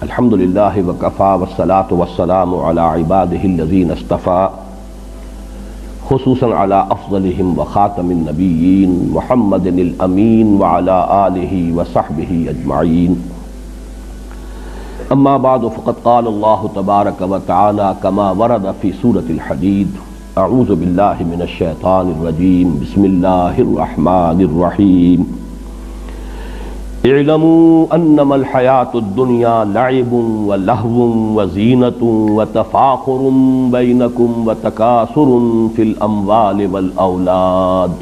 الحمد للہ وکفا والصلاة والسلام علی عبادہ الذین اصطفیٰ خصوصاً علی افضلہم وخاتم النبیین محمد الامین وعلی آلہ وصحبہ اجمعین اما بعد فقد قال اللہ تبارک وتعالی کما ورد فی سورۃ الحدید اعوذ باللہ من الشیطان الرجیم بسم اللہ الرحمن الرحیم اعلموا انما الحیاة الدنیا لعب ولہو وزینۃ وتفاخر بینکم وتکاثر فی الاموال والاولاد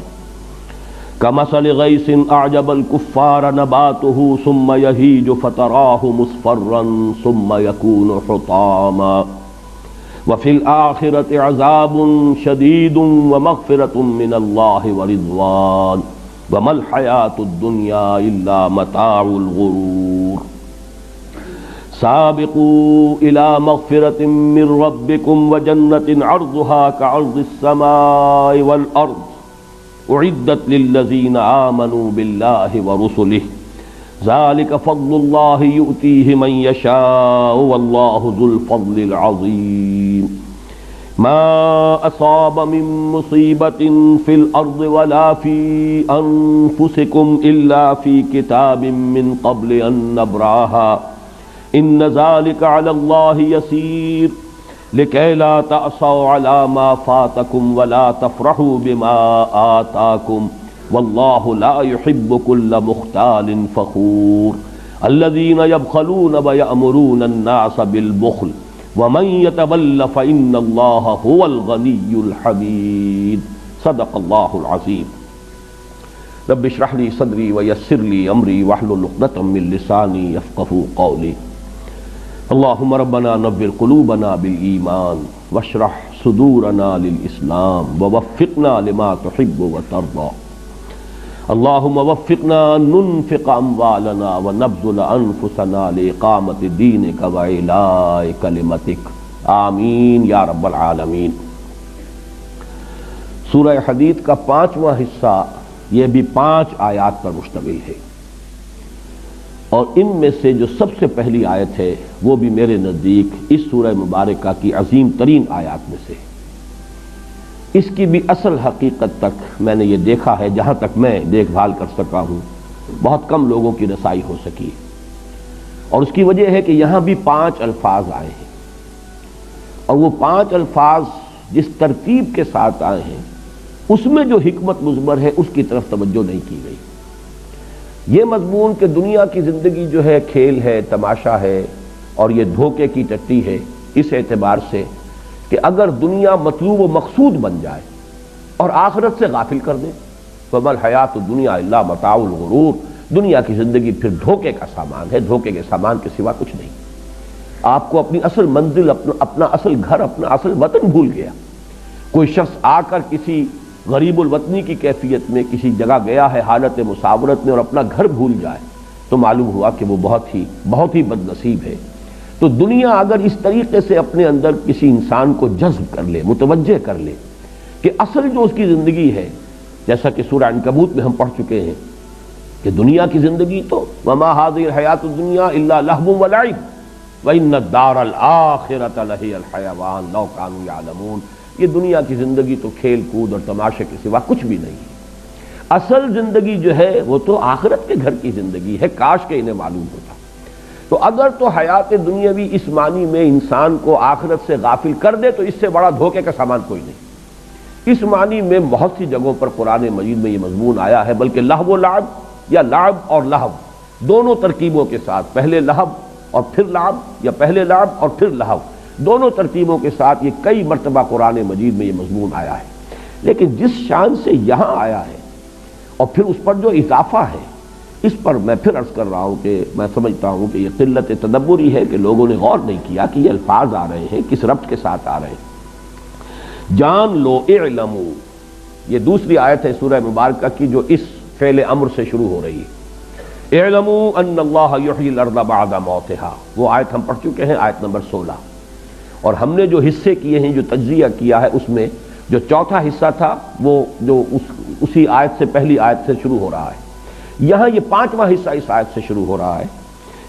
کمثل غیث اعجب الکفار نباتہ ثم یہیج فتراہ مصفرا ثم یکون حطاما وفی الآخرۃ عذاب شدید ومغفرۃ من اللہ ورضوان وما الحیاة الدنیا الا متاع الغرور سابقوا الى مغفرة من ربکم وجنة عرضها كعرض السماء والارض اعدت للذین آمنوا باللہ ورسلہ ذلك فضل اللہ یؤتیہ من یشاء واللہ ذو الفضل العظیم ما اصاب من مصیبة في الارض ولا في انفسکم الا في کتاب من قبل ان نبرأها ان ذلك على الله يسير لكي لا تأسوا على ما فاتكم ولا تفرحوا بما آتاكم والله لا يحب كل مختال فخور الذين يبخلون ويأمرون الناس بالبخل ومن يتول فإن الله هو الغني الحميد صدق الله العظيم رب اشرح لي صدري ويسر لي أمري واحلل عقدة من لساني يفقهوا قولي اللهم ربنا نور قلوبنا بالإيمان واشرح صدورنا للإسلام ووفقنا لما تحب وترضى اللهم وفقنا أن ننفق أموالنا ونبذل أنفسنا لإقامة دينك وإعلاء كلمتك آمین یا رب العالمین۔ سورہ حدید کا 5واں حصہ یہ بھی 5 آیات پر مشتمل ہے، اور ان میں سے جو سب سے پہلی آیت ہے وہ بھی میرے نزدیک اس سورہ مبارکہ کی عظیم ترین آیات میں سے۔ اس کی بھی اصل حقیقت تک میں نے یہ دیکھا ہے، جہاں تک میں دیکھ بھال کر سکا ہوں بہت کم لوگوں کی رسائی ہو سکی، اور اس کی وجہ ہے کہ یہاں بھی 5 الفاظ آئے ہیں، اور وہ 5 الفاظ جس ترتیب کے ساتھ آئے ہیں اس میں جو حکمت مضمر ہے اس کی طرف توجہ نہیں کی گئی۔ یہ مضمون کہ دنیا کی زندگی جو ہے کھیل ہے، تماشا ہے، اور یہ دھوکے کی ٹٹی ہے، اس اعتبار سے کہ اگر دنیا مطلوب و مقصود بن جائے اور آخرت سے غافل کر دے فما الحیاۃ الدنیا الا متاع الغرور، دنیا کی زندگی پھر دھوکے کا سامان ہے، دھوکے کے سامان کے سوا کچھ نہیں۔ آپ کو اپنی اصل منزل، اپنا اصل گھر، اپنا اصل وطن بھول گیا۔ کوئی شخص آ کر کسی غریب الوطنی کی کیفیت میں کسی جگہ گیا ہے حالت مساورت میں اور اپنا گھر بھول جائے تو معلوم ہوا کہ وہ بہت ہی بد نصیب ہے۔ تو دنیا اگر اس طریقے سے اپنے اندر کسی انسان کو جذب کر لے، متوجہ کر لے کہ اصل جو اس کی زندگی ہے، جیسا کہ سورہ عنکبوت میں ہم پڑھ چکے ہیں کہ دنیا کی زندگی تو وما هذه الحیاۃ الدنیا الا لہو ولعب وان الدار الاخرۃ لہی الحیوان لو کانوا یعلمون، یہ دنیا کی زندگی تو کھیل کود اور تماشے کے سوا کچھ بھی نہیں ہے۔ اصل زندگی جو ہے وہ تو آخرت کے گھر کی زندگی ہے، کاش کہ انہیں معلوم ہوتا۔ تو اگر تو حیات دنیاوی اس معنی میں انسان کو آخرت سے غافل کر دے تو اس سے بڑا دھوکے کا سامان کوئی نہیں۔ اس معنی میں بہت سی جگہوں پر قرآن مجید میں یہ مضمون آیا ہے، بلکہ لہو و لعب یا لعب اور لہو دونوں ترکیبوں کے ساتھ، پہلے لہو اور پھر لعب، یا پہلے لعب اور پھر لہو، دونوں ترتیبوں کے ساتھ یہ کئی مرتبہ قرآن مجید میں یہ مضمون آیا ہے۔ لیکن جس شان سے یہاں آیا ہے اور پھر اس پر جو اضافہ ہے، اس پر میں پھر عرض کر رہا ہوں کہ میں سمجھتا ہوں کہ یہ قلت تدبری ہے کہ لوگوں نے غور نہیں کیا کہ یہ الفاظ آ رہے ہیں کس ربط کے ساتھ آ رہے ہیں۔ جان لو، اعلموا، یہ دوسری آیت ہے سورہ مبارکہ کی جو اس فعل امر سے شروع ہو رہی ہے۔ اعلموا ان اللہ یحیی الارض بعد موتها، وہ آیت ہم پڑھ چکے ہیں، آیت نمبر 16، اور ہم نے جو حصے کیے ہیں، جو تجزیہ کیا ہے، اس میں جو چوتھا حصہ تھا وہ جو اسی آیت سے پہلی آیت سے شروع ہو رہا ہے۔ یہاں یہ 5واں حصہ اس آیت سے شروع ہو رہا ہے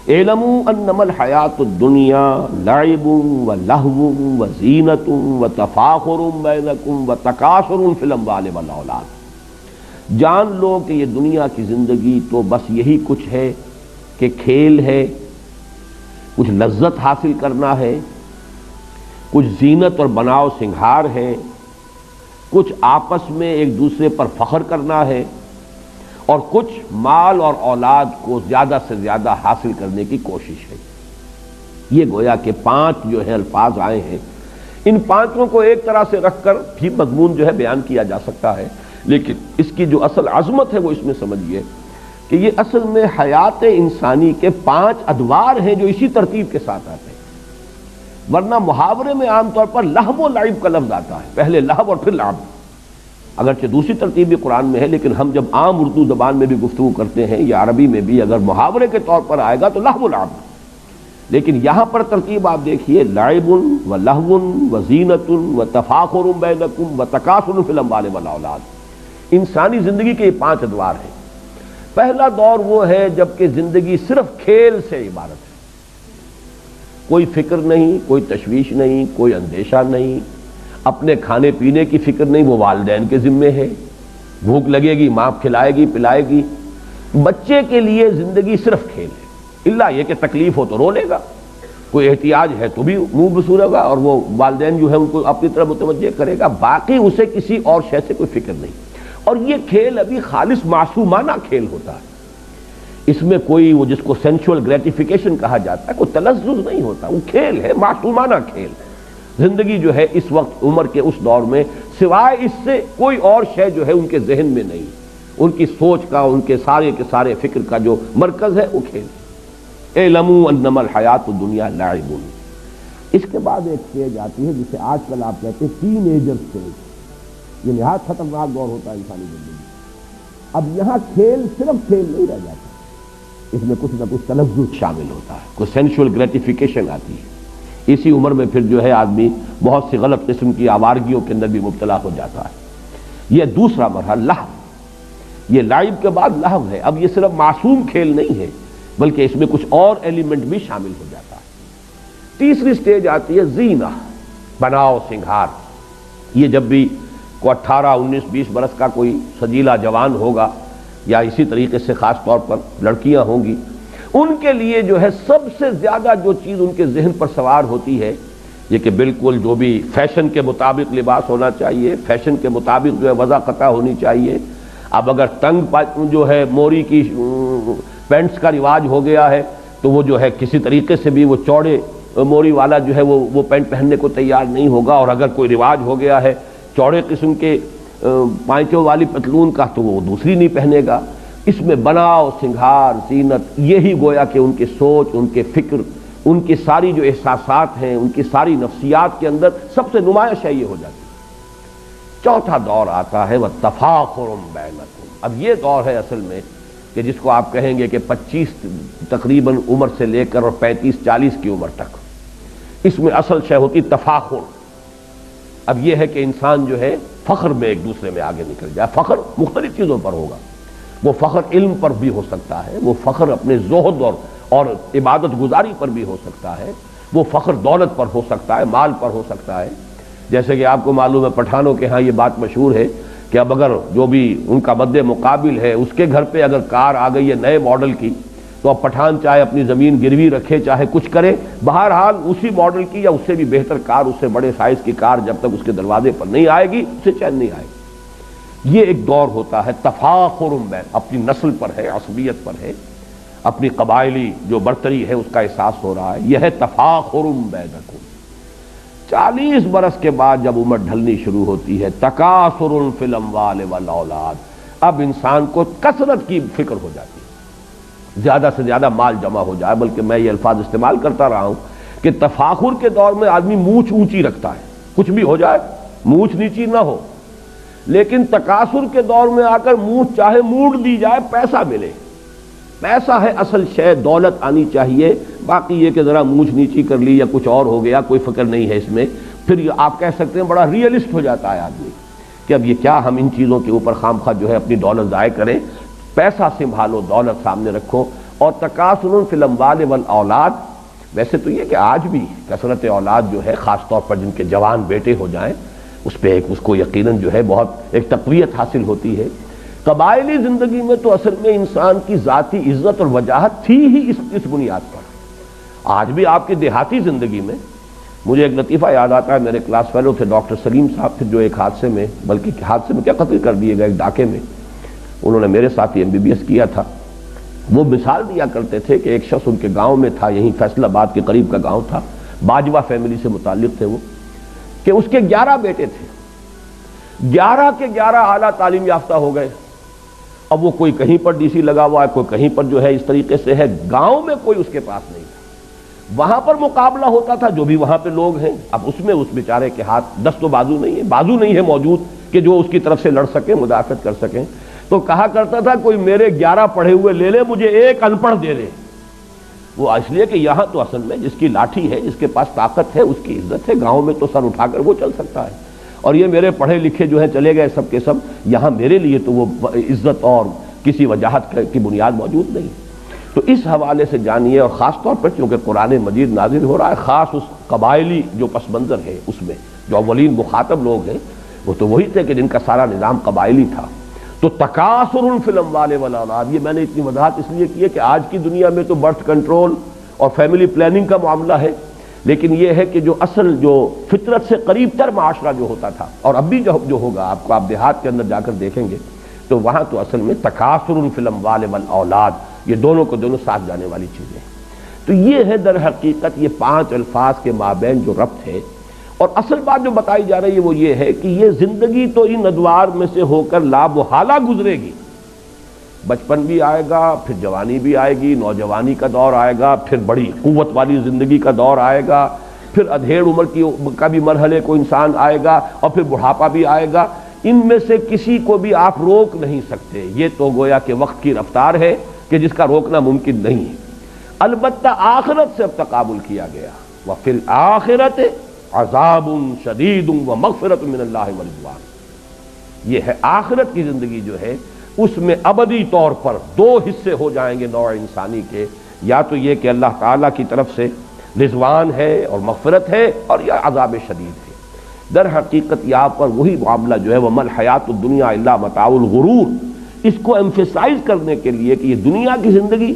اعلموا انما الحیات الدنیا لعب ولہو وزینۃ وتفاخر بینکم وتکاثر فی الاموال والاولاد، جان لو کہ یہ دنیا کی زندگی تو بس یہی کچھ ہے کہ کھیل ہے، کچھ لذت حاصل کرنا ہے، کچھ زینت اور بناؤ سنگھار ہے، کچھ آپس میں ایک دوسرے پر فخر کرنا ہے، اور کچھ مال اور اولاد کو زیادہ سے زیادہ حاصل کرنے کی کوشش ہے۔ یہ گویا کہ 5 جو ہے الفاظ آئے ہیں، ان 5 کو ایک طرح سے رکھ کر بھی مضمون جو ہے بیان کیا جا سکتا ہے، لیکن اس کی جو اصل عظمت ہے وہ اس میں سمجھیے کہ یہ اصل میں حیات انسانی کے 5 ادوار ہیں جو اسی ترتیب کے ساتھ آتے ہیں، ورنہ محاورے میں عام طور پر لہو و لعب کا لفظ آتا ہے، پہلے لہو اور پھر لعب، اگرچہ دوسری ترتیب بھی قرآن میں ہے، لیکن ہم جب عام اردو زبان میں بھی گفتگو کرتے ہیں یا عربی میں بھی اگر محاورے کے طور پر آئے گا تو لہو و لعب، لیکن یہاں پر ترتیب آپ دیکھیے لعب و لہو و زینۃ و تفاخر بینکم و تکاثر فی الاموال والاولاد۔ انسانی زندگی کے یہ 5 ادوار ہیں۔ پہلا دور وہ ہے جب کہ زندگی صرف کھیل سے عبارت ہے، کوئی فکر نہیں، کوئی تشویش نہیں، کوئی اندیشہ نہیں، اپنے کھانے پینے کی فکر نہیں، وہ والدین کے ذمے ہے، بھوک لگے گی ماں کھلائے گی پلائے گی۔ بچے کے لیے زندگی صرف کھیل ہے، الا یہ کہ تکلیف ہو تو رو لے گا، کوئی احتیاج ہے تو بھی منہ بسورے گا اور وہ والدین جو ہے ان کو اپنی طرف متوجہ کرے گا، باقی اسے کسی اور شے سے کوئی فکر نہیں۔ اور یہ کھیل ابھی خالص معصومانہ کھیل ہوتا ہے، اس میں کوئی وہ جس کو سینشول گریٹیفیکیشن کہا جاتا ہے، کوئی تلذذ نہیں ہوتا، وہ کھیل ہے، معصومانہ کھیل۔ زندگی جو ہے اس وقت عمر کے اس دور میں سوائے اس سے کوئی اور شے جو ہے ان کے ذہن میں نہیں، ان کی سوچ کا، ان کے سارے فکر کا جو مرکز ہے وہ کھیل۔ اعلموا انما الحیات الدنیا لعب۔ اس کے بعد ایک سٹیج آتی ہے جسے آج کل آپ کہتے ہیں ٹین ایجر سٹیج، یہ نہایت خطرناک دور ہوتا ہے انسانی زندگی۔ اب یہاں کھیل صرف کھیل نہیں رہ جاتا، اس میں کچھ نہ کچھ تلذذ شامل ہوتا ہے، کوئی سینشول گریٹیفیکیشن آتی ہے۔ اسی عمر میں پھر جو ہے آدمی بہت سی غلط قسم کی آوارگیوں کے اندر بھی مبتلا ہو جاتا ہے۔ یہ دوسرا مرحلہ لہو، یہ لعب کے بعد لہو ہے۔ اب یہ صرف معصوم کھیل نہیں ہے بلکہ اس میں کچھ اور ایلیمنٹ بھی شامل ہو جاتا ہے۔ تیسری سٹیج آتی ہے زینہ، بناؤ سنگھار۔ یہ جب بھی کوئی 18 19 20 برس کا کوئی سجیلا جوان ہوگا یا اسی طریقے سے خاص طور پر لڑکیاں ہوں گی، ان کے لیے جو ہے سب سے زیادہ جو چیز ان کے ذہن پر سوار ہوتی ہے یہ کہ بالکل جو بھی فیشن کے مطابق لباس ہونا چاہیے، فیشن کے مطابق جو ہے وضع قطع ہونی چاہیے۔ اب اگر تنگ جو ہے موری کی پینٹس کا رواج ہو گیا ہے تو وہ جو ہے کسی طریقے سے بھی وہ چوڑے موری والا جو ہے وہ پینٹ پہننے کو تیار نہیں ہوگا، اور اگر کوئی رواج ہو گیا ہے چوڑے قسم کے پائچوں والی پتلون کا تو وہ دوسری نہیں پہنے گا۔ اس میں بناؤ سنگھار زینت، یہی گویا کہ ان کی سوچ، ان کے فکر، ان کی ساری جو احساسات ہیں، ان کی ساری نفسیات کے اندر سب سے نمایاں شے یہ ہو جاتی ہے۔ چوتھا دور آتا ہے وَتَفَاخُرٌ بَيْنَكُمْ۔ اب یہ دور ہے اصل میں کہ جس کو آپ کہیں گے کہ 25 تقریباً عمر سے لے کر اور 35 40 کی عمر تک، اس میں اصل شے ہوتی تفاخر۔ اب یہ ہے کہ انسان جو ہے فخر میں ایک دوسرے میں آگے نکل جائے۔ فخر مختلف چیزوں پر ہوگا، وہ فخر علم پر بھی ہو سکتا ہے، وہ فخر اپنے زہد اور عبادت گزاری پر بھی ہو سکتا ہے، وہ فخر دولت پر ہو سکتا ہے، مال پر ہو سکتا ہے۔ جیسے کہ آپ کو معلوم ہے پٹھانوں کے ہاں یہ بات مشہور ہے کہ اب اگر جو بھی ان کا مد مقابل ہے اس کے گھر پہ اگر کار آ گئی ہے نئے ماڈل کی تو اب پٹھان چاہے اپنی زمین گروی رکھے چاہے کچھ کرے، بہرحال اسی ماڈل کی یا اس سے بھی بہتر کار، اس سے بڑے سائز کی کار جب تک اس کے دروازے پر نہیں آئے گی اسے چین نہیں آئے گی۔ یہ ایک دور ہوتا ہے تفاخر بین، اپنی نسل پر ہے، عصبیت پر ہے، اپنی قبائلی جو برتری ہے اس کا احساس ہو رہا ہے۔ یہ ہے تفاخر بینکم۔ 40 برس کے بعد جب عمر ڈھلنی شروع ہوتی ہے تکاثر فی الاموال والاولاد، اب انسان کو کثرت کی فکر ہو جاتی ہے، زیادہ سے زیادہ مال جمع ہو جائے، بلکہ میں یہ الفاظ استعمال کرتا رہا ہوں کہ تفاخر کے دور میں آدمی مونچھ اونچی رکھتا ہے، کچھ بھی ہو جائے مونچھ نیچی نہ ہو، لیکن تکاثر کے دور میں آ کر مونچھ چاہے موڑ دی جائے، پیسہ ملے، پیسہ ہے اصل شے، دولت آنی چاہیے، باقی یہ کہ ذرا مونچھ نیچی کر لی یا کچھ اور ہو گیا کوئی فکر نہیں ہے اس میں۔ پھر آپ کہہ سکتے ہیں بڑا ریئلسٹ ہو جاتا ہے آدمی کہ اب یہ کیا ہم ان چیزوں کے اوپر خام خواہ جو ہے اپنی دولت ضائع کریں، پیسہ سنبھالو، دولت سامنے رکھو، اور تکاثر فی الاموال والاولاد، ویسے تو یہ کہ آج بھی کثرت اولاد جو ہے خاص طور پر جن کے جوان بیٹے ہو جائیں اس پہ اس کو یقیناً جو ہے بہت ایک تقویت حاصل ہوتی ہے۔ قبائلی زندگی میں تو اصل میں انسان کی ذاتی عزت اور وجاہت تھی ہی اس بنیاد پر۔ آج بھی آپ کی دیہاتی زندگی میں مجھے ایک لطیفہ یاد آتا ہے، میرے کلاس فیلو تھے ڈاکٹر سلیم صاحب تھے جو ایک حادثے میں، بلکہ حادثے میں کیا قتل کر دیے گئے، ایک ڈاکے میں، انہوں نے میرے ساتھ MBBS کیا تھا۔ وہ مثال دیا کرتے تھے کہ ایک شخص ان کے گاؤں میں تھا، یہیں فیصل آباد کے قریب کا گاؤں تھا، باجوہ فیملی سے متعلق تھے وہ، کہ اس کے 11 بیٹے تھے، 11 کے 11 اعلیٰ تعلیم یافتہ ہو گئے۔ اب وہ کوئی کہیں پر DC لگا ہوا ہے، کوئی کہیں پر جو ہے اس طریقے سے ہے، گاؤں میں کوئی اس کے پاس نہیں تھا۔ وہاں پر مقابلہ ہوتا تھا، جو بھی وہاں پہ لوگ ہیں، اب اس میں اس بیچارے کے ہاتھ دست و بازو نہیں ہے موجود کہ جو اس کی طرف سے لڑ سکیں، مدافعت کر سکیں، تو کہا کرتا تھا کوئی میرے 11 پڑھے ہوئے لے لے، مجھے ایک ان پڑھ دے دے۔ وہ اس لیے کہ یہاں تو اصل میں جس کی لاٹھی ہے، جس کے پاس طاقت ہے، اس کی عزت ہے، گاؤں میں تو سر اٹھا کر وہ چل سکتا ہے، اور یہ میرے پڑھے لکھے جو ہیں چلے گئے سب کے سب، یہاں میرے لیے تو وہ عزت اور کسی وجاہت کی بنیاد موجود نہیں۔ تو اس حوالے سے جانیے، اور خاص طور پر چونکہ قرآن مجید نازل ہو رہا ہے خاص اس قبائلی جو پس منظر ہے، اس میں جو اولین مخاطب لوگ ہیں وہ تو وہی تھے کہ جن کا سارا نظام قبائلی تھا۔ تو تکاثر فی الاموال والاولاد، یہ میں نے اتنی وضاحت اس لیے کی ہے کہ آج کی دنیا میں تو برتھ کنٹرول اور فیملی پلاننگ کا معاملہ ہے، لیکن یہ ہے کہ جو اصل جو فطرت سے قریب تر معاشرہ جو ہوتا تھا، اور اب بھی جو ہوگا آپ دیہات کے اندر جا کر دیکھیں گے تو وہاں تو اصل میں تکاثر فی الاموال والاولاد، یہ دونوں کو دونوں ساتھ جانے والی چیزیں ہیں۔ تو یہ ہے در حقیقت یہ 5 الفاظ کے مابین جو ربط ہے، اور اصل بات جو بتائی جا رہی ہے وہ یہ ہے کہ یہ زندگی تو ان ادوار میں سے ہو کر لامحالہ گزرے گی۔ بچپن بھی آئے گا، پھر جوانی بھی آئے گی، نوجوانی کا دور آئے گا، پھر بڑی قوت والی زندگی کا دور آئے گا، پھر ادھیڑ عمر کا بھی مرحلے کو انسان آئے گا، اور پھر بڑھاپا بھی آئے گا۔ ان میں سے کسی کو بھی آپ روک نہیں سکتے، یہ تو گویا کہ وقت کی رفتار ہے کہ جس کا روکنا ممکن نہیں ہے۔ البتہ آخرت سے اب تقابل کیا گیا، وَفِي الْآخِرَةِ عذاب شدید ومغفرۃ من اللہ ورضوان۔ یہ ہے آخرت کی زندگی جو ہے، اس میں ابدی طور پر 2 حصے ہو جائیں گے نوع انسانی کے، یا تو یہ کہ اللہ تعالیٰ کی طرف سے رضوان ہے اور مغفرت ہے، اور یا عذاب شدید ہے۔ در حقیقت یہاں پر وہی معاملہ جو ہے وَمَا الْحَيَاةُ الدُّنْيَا إِلَّا مَتَاعُ الْغُرُورِ، اس کو ایمفیسائز کرنے کے لیے کہ یہ دنیا کی زندگی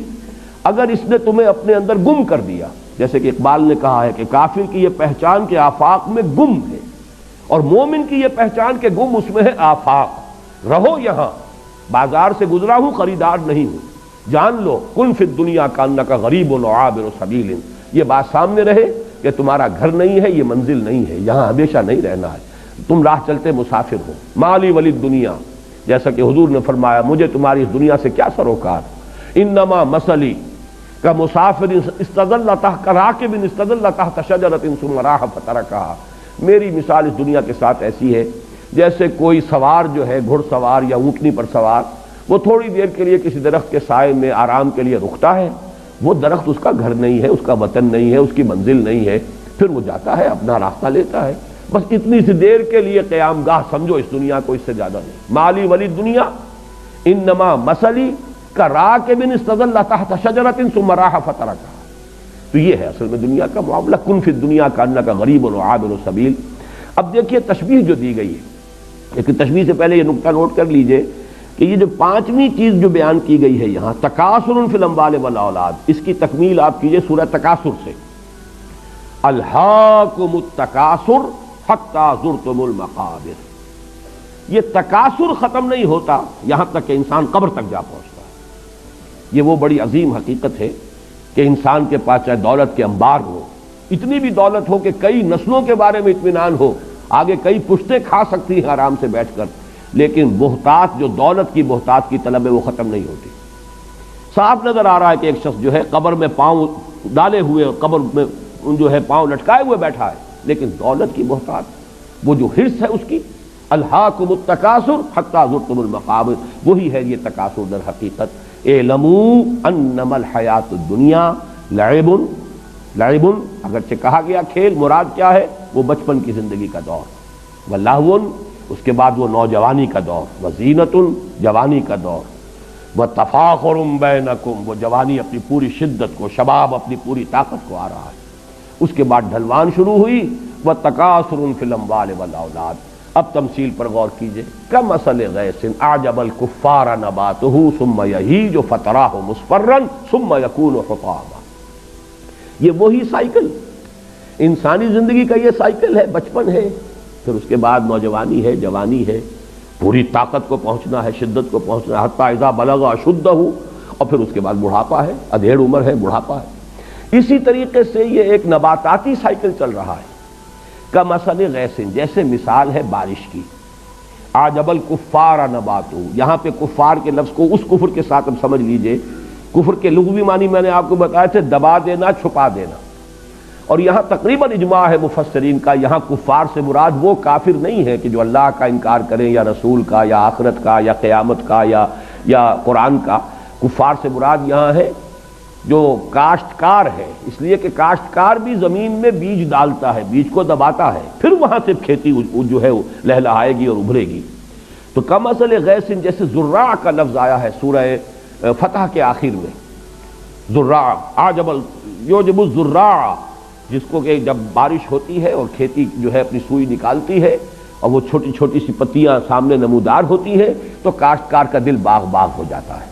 اگر اس نے تمہیں اپنے اندر گم کر دیا، جیسے کہ اقبال نے کہا ہے کہ کافر کی یہ پہچان کے آفاق میں گم ہے، اور مومن کی یہ پہچان کے گم اس میں ہے آفاق۔ رہو یہاں، بازار سے گزرا ہوں، خریدار نہیں ہوں، جان لو کن فی الدنیا کانک غریب و عابر سبیل، یہ بات سامنے رہے کہ تمہارا گھر نہیں ہے، یہ منزل نہیں ہے، یہاں ہمیشہ نہیں رہنا ہے، تم راہ چلتے مسافر ہو۔ مالی ولی دنیا، جیسا کہ حضور نے فرمایا مجھے تمہاری اس دنیا سے کیا سروکار، انما مثلی کا مسافر استظل تحت راکب استظل تحت شجرۃ ثم راح فترکھا، میری مثال اس دنیا کے ساتھ ایسی ہے جیسے کوئی سوار جو ہے، گھڑ سوار یا اونٹنی پر سوار، وہ تھوڑی دیر کے لیے کسی درخت کے سائے میں آرام کے لیے رکتا ہے، وہ درخت اس کا گھر نہیں ہے، اس کا وطن نہیں ہے، اس کی منزل نہیں ہے، پھر وہ جاتا ہے اپنا راستہ لیتا ہے، بس اتنی سی دیر کے لیے قیام گاہ سمجھو اس دنیا کو، اس سے زیادہ نہیں۔ مالی ولی دنیا انما مثلی کا راکب استظل تحت شجرۃ ثم راح فترکھا۔ تو یہ ہے اصل میں دنیا کا معاملہ، کن فی الدنیا کانک غریب و عابر سبیل۔ اب دیکھیے تشبیہ جو دی گئی ہے، لیکن تشبیہ سے پہلے یہ نقطہ نوٹ کر لیجئے کہ یہ جو 5ویں چیز جو بیان کی گئی ہے یہاں، تکاثر فی الاموال والاولاد، اس کی تکمیل آپ کیجئے سورہ تکاثر سے، الہاکم التکاثر حتی زرتم المقابر۔ یہ تکاثر ختم نہیں ہوتا یہاں تک کہ انسان قبر تک جا پہنچتا ہے۔ یہ وہ بڑی عظیم حقیقت ہے کہ انسان کے پاس چاہے دولت کے انبار ہو، اتنی بھی دولت ہو کہ کئی نسلوں کے بارے میں اطمینان ہو، آگے کئی پشتیں کھا سکتی ہیں آرام سے بیٹھ کر، لیکن بہتات جو دولت کی بہتات کی طلب ہے وہ ختم نہیں ہوتی۔ صاف نظر آ رہا ہے کہ ایک شخص جو ہے قبر میں پاؤں ڈالے ہوئے، قبر میں جو ہے پاؤں لٹکائے ہوئے بیٹھا ہے، لیکن دولت کی بہتات، وہ جو حرص ہے اس کی، الہاکم التکاثر حتی زرتم المقابر، وہی ہے یہ تکاثر در حقیقت۔ اعلموا انما الحیات الدنیا لعب، اگرچہ کہا گیا کھیل، مراد کیا ہے؟ وہ بچپن کی زندگی کا دور، ولہو، اس کے بعد وہ نوجوانی کا دور، وزینت، جوانی کا دور، وَتَفَاخُرٌ بَيْنَكُمْ، وہ جوانی اپنی پوری شدت کو، شباب اپنی پوری طاقت کو آ رہا ہے۔ اس کے بعد ڈھلوان شروع ہوئی، وَتَكَاثُرٌ فِي الْأَمْوَالِ وَالْأَوْلَادِ۔ اب تمثیل پر غور کیجئے، کَمَثَلِ غَيْثٍ أَعْجَبَ الْكُفَّارَ نَبَاتُهُ ثُمَّ يَهِيجُ فَتَرَاهُ مُصْفَرًّا ثُمَّ يَكُونُ حُطَامًا۔ یہ وہی سائیکل، انسانی زندگی کا یہ سائیکل ہے۔ بچپن ہے، پھر اس کے بعد نوجوانی ہے، جوانی ہے، پوری طاقت کو پہنچنا ہے، شدت کو پہنچنا ہے، حتی اذا بلغ اشدہ، اور پھر اس کے بعد بڑھاپا ہے، ادھیڑ عمر ہے، بڑھاپا ہے۔ اسی طریقے سے یہ ایک نباتاتی سائیکل چل رہا ہے۔ کمثل غیث، جیسے مثال ہے بارش کی۔ اعجب الکفار نباتہ، یہاں پہ کفار کے لفظ کو اس کفر کے ساتھ اب سمجھ لیجئے۔ کفر کے لغوی معنی میں نے آپ کو بتایا تھے، دبا دینا، چھپا دینا، اور یہاں تقریباً اجماع ہے مفسرین کا، یہاں کفار سے مراد وہ کافر نہیں ہے کہ جو اللہ کا انکار کریں، یا رسول کا، یا آخرت کا، یا قیامت کا، یا قرآن کا۔ کفار سے مراد یہاں ہے جو کاشتکار ہے، اس لیے کہ کاشتکار بھی زمین میں بیج ڈالتا ہے، بیج کو دباتا ہے، پھر وہاں سے کھیتی جو ہے لہلہائے گی اور ابھرے گی۔ تو کمثل غیث، جیسے زراع کا لفظ آیا ہے سورہ فتح کے آخر میں، زراع یعجب الزراع، جس کو کہ جب بارش ہوتی ہے اور کھیتی جو ہے اپنی سوئی نکالتی ہے اور وہ چھوٹی چھوٹی سی پتیاں سامنے نمودار ہوتی ہے، تو کاشتکار کا دل باغ باغ ہو جاتا ہے۔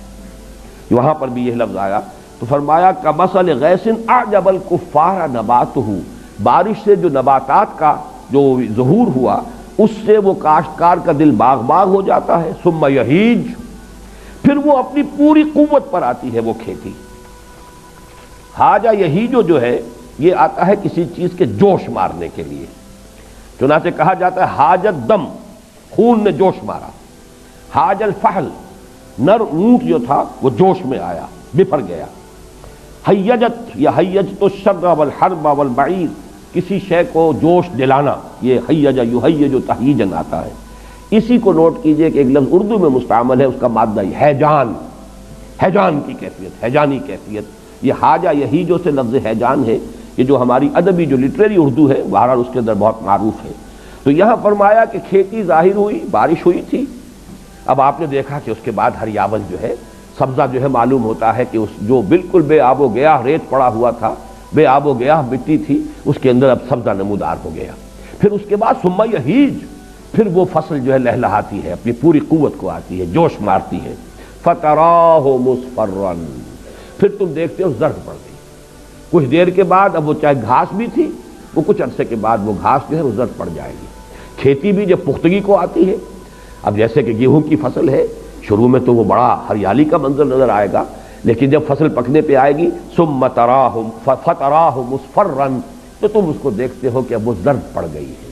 وہاں پر بھی یہ لفظ آیا تو فرمایا کمثل غیث اعجب الکفار نباتہ، بارش سے جو نباتات کا جو ظہور ہوا اس سے وہ کاشتکار کا دل باغ باغ ہو جاتا ہے۔ ثم یہیج، پھر وہ اپنی پوری قوت پر آتی ہے وہ کھیتی۔ حاجہ یہیجو جو ہے یہ آتا ہے کسی چیز کے جوش مارنے کے لیے، چنانچہ کہا جاتا ہے حاجت دم، خون نے جوش مارا۔ حاج الفحل، نر اونٹ جو تھا وہ جوش میں آیا، بفر گیا۔ حیجت یا حیجت الشر والحرب والبعیر، کسی شے کو جوش دلانا، یہ حیج یحیج تحییجن آتا ہے۔ اسی کو نوٹ کیجئے کہ ایک لفظ اردو میں مستعمل ہے، اس کا مادہ ہیجان، ہیجان کی کیفیت، ہیجانی کیفیت۔ یہ حاجہ یہیجو سے لفظ ہیجان ہے، یہ جو ہماری ادبی جو لٹریری اردو ہے بہرحال اس کے اندر بہت معروف ہے۔ تو یہاں فرمایا کہ کھیتی ظاہر ہوئی، بارش ہوئی تھی، اب آپ نے دیکھا کہ اس کے بعد ہریاول جو ہے، سبزہ جو ہے معلوم ہوتا ہے کہ اس جو بالکل بے آب و گیا ریت پڑا ہوا تھا، بے آب و گیا مٹی تھی، اس کے اندر اب سبزہ نمودار ہو گیا۔ پھر اس کے بعد ثم یہیج، پھر وہ فصل جو ہے لہلہاتی ہے، اپنی پوری قوت کو آتی ہے، جوش مارتی ہے۔ فتراہ مصفرا، پھر تم دیکھتے ہو زرد پڑ گئی۔ کچھ دیر کے بعد اب وہ چاہے گھاس بھی تھی، وہ کچھ عرصے کے بعد وہ گھاس جو ہے وہ زرد پڑ جائے گی۔ کھیتی بھی جب پختگی کو آتی ہے، اب جیسے کہ گیہوں کی فصل ہے، شروع میں تو وہ بڑا ہریالی کا منظر نظر آئے گا، لیکن جب فصل پکنے پہ آئے گی ثم تراہ فتراہ مصفرا، تو تم اس کو دیکھتے ہو کہ اب وہ زرد پڑ گئی ہے۔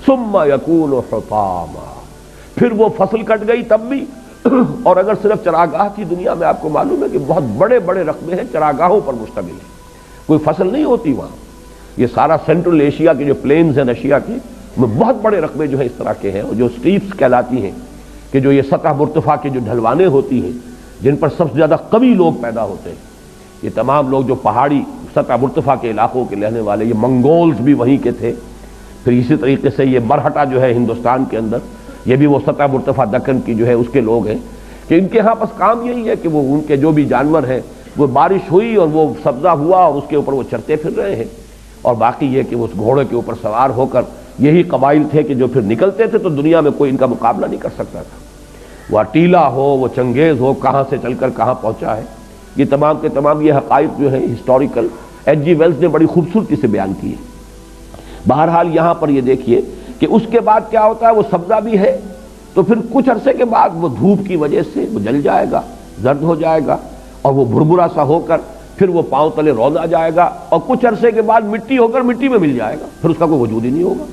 ثم یکون حطاما، پھر وہ فصل کٹ گئی تب بھی، اور اگر صرف چراگاہ کی دنیا میں آپ کو معلوم ہے کہ بہت بڑے بڑے رقبے ہیں چراگاہوں پر مشتمل ہے، کوئی فصل نہیں ہوتی وہاں۔ یہ سارا سینٹرل ایشیا کے جو پلینز ہیں رشیا کے، میں بہت بڑے رقبے جو ہیں اس طرح کے ہیں، اور جو اسٹیپس کہلاتی ہیں، کہ جو یہ سطح مرتفع کی جو ڈھلوانے ہوتی ہیں جن پر سب سے زیادہ قوی لوگ پیدا ہوتے ہیں، یہ تمام لوگ جو پہاڑی سطح مرتفع کے علاقوں کے رہنے والے، یہ منگولز بھی وہیں کے تھے۔ پھر اسی طریقے سے یہ مرہٹا جو ہے ہندوستان کے اندر، یہ بھی وہ سطح مرتفع دکن کی جو ہے اس کے لوگ ہیں، کہ ان کے ہاں بس کام یہی ہے کہ وہ ان کے جو بھی جانور ہیں، وہ بارش ہوئی اور وہ سبزہ ہوا اور اس کے اوپر وہ چرتے پھر رہے ہیں، اور باقی یہ کہ اس گھوڑے کے اوپر سوار ہو کر یہی قبائل تھے کہ جو پھر نکلتے تھے تو دنیا میں کوئی ان کا مقابلہ نہیں کر سکتا تھا۔ وہ اٹیلا ہو، وہ چنگیز ہو، کہاں سے چل کر کہاں پہنچا ہے، یہ تمام کے تمام یہ حقائق جو ہیں ہسٹوریکل ایچ جی ویلز نے بڑی خوبصورتی سے بیان کیے۔ بہرحال یہاں پر یہ دیکھیے کہ اس کے بعد کیا ہوتا ہے، وہ سبزہ بھی ہے تو پھر کچھ عرصے کے بعد وہ دھوپ کی وجہ سے وہ جل جائے گا، زرد ہو جائے گا، اور وہ بھربھرا سا ہو کر پھر وہ پاؤں تلے روند آ جائے گا، اور کچھ عرصے کے بعد مٹی ہو کر مٹی میں مل جائے گا، پھر اس کا کوئی وجود ہی نہیں ہوگا۔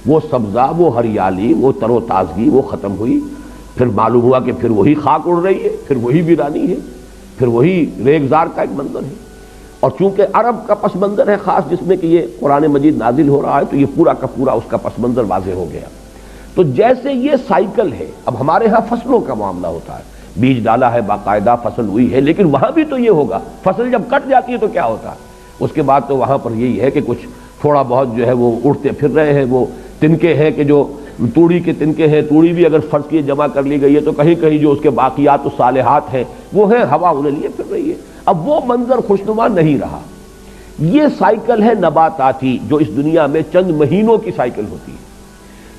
وہ سبزہ، وہ ہریالی، وہ تر و تازگی وہ ختم ہوئی، پھر معلوم ہوا کہ پھر وہی خاک اڑ رہی ہے، پھر وہی ویرانی ہے، پھر وہی ریگزار کا ایک منظر ہے۔ اور چونکہ عرب کا پس منظر ہے خاص، جس میں کہ یہ قرآن مجید نازل ہو رہا ہے، تو یہ پورا کا پورا اس کا پس منظر واضح ہو گیا۔ تو جیسے یہ سائیکل ہے، اب ہمارے ہاں فصلوں کا معاملہ ہوتا ہے، بیج ڈالا ہے، باقاعدہ فصل ہوئی ہے، لیکن وہاں بھی تو یہ ہوگا، فصل جب کٹ جاتی ہے تو کیا ہوتا ہے، اس کے بعد تو وہاں پر یہی ہے کہ کچھ تھوڑا بہت جو ہے وہ اڑتے پھر رہے ہیں، وہ تنکے ہیں کہ جو توڑی کے تنکے ہیں، توڑی بھی اگر فرض کیے جمع کر لی گئی ہے تو کہیں کہیں جو اس کے باقیات الصالحات ہیں وہ ہیں، ہوا انہیں لیے پھر رہی ہے۔ اب وہ منظر خوشنما نہیں رہا۔ یہ سائیکل ہے نباتاتی جو اس دنیا میں چند مہینوں کی سائیکل ہوتی ہے،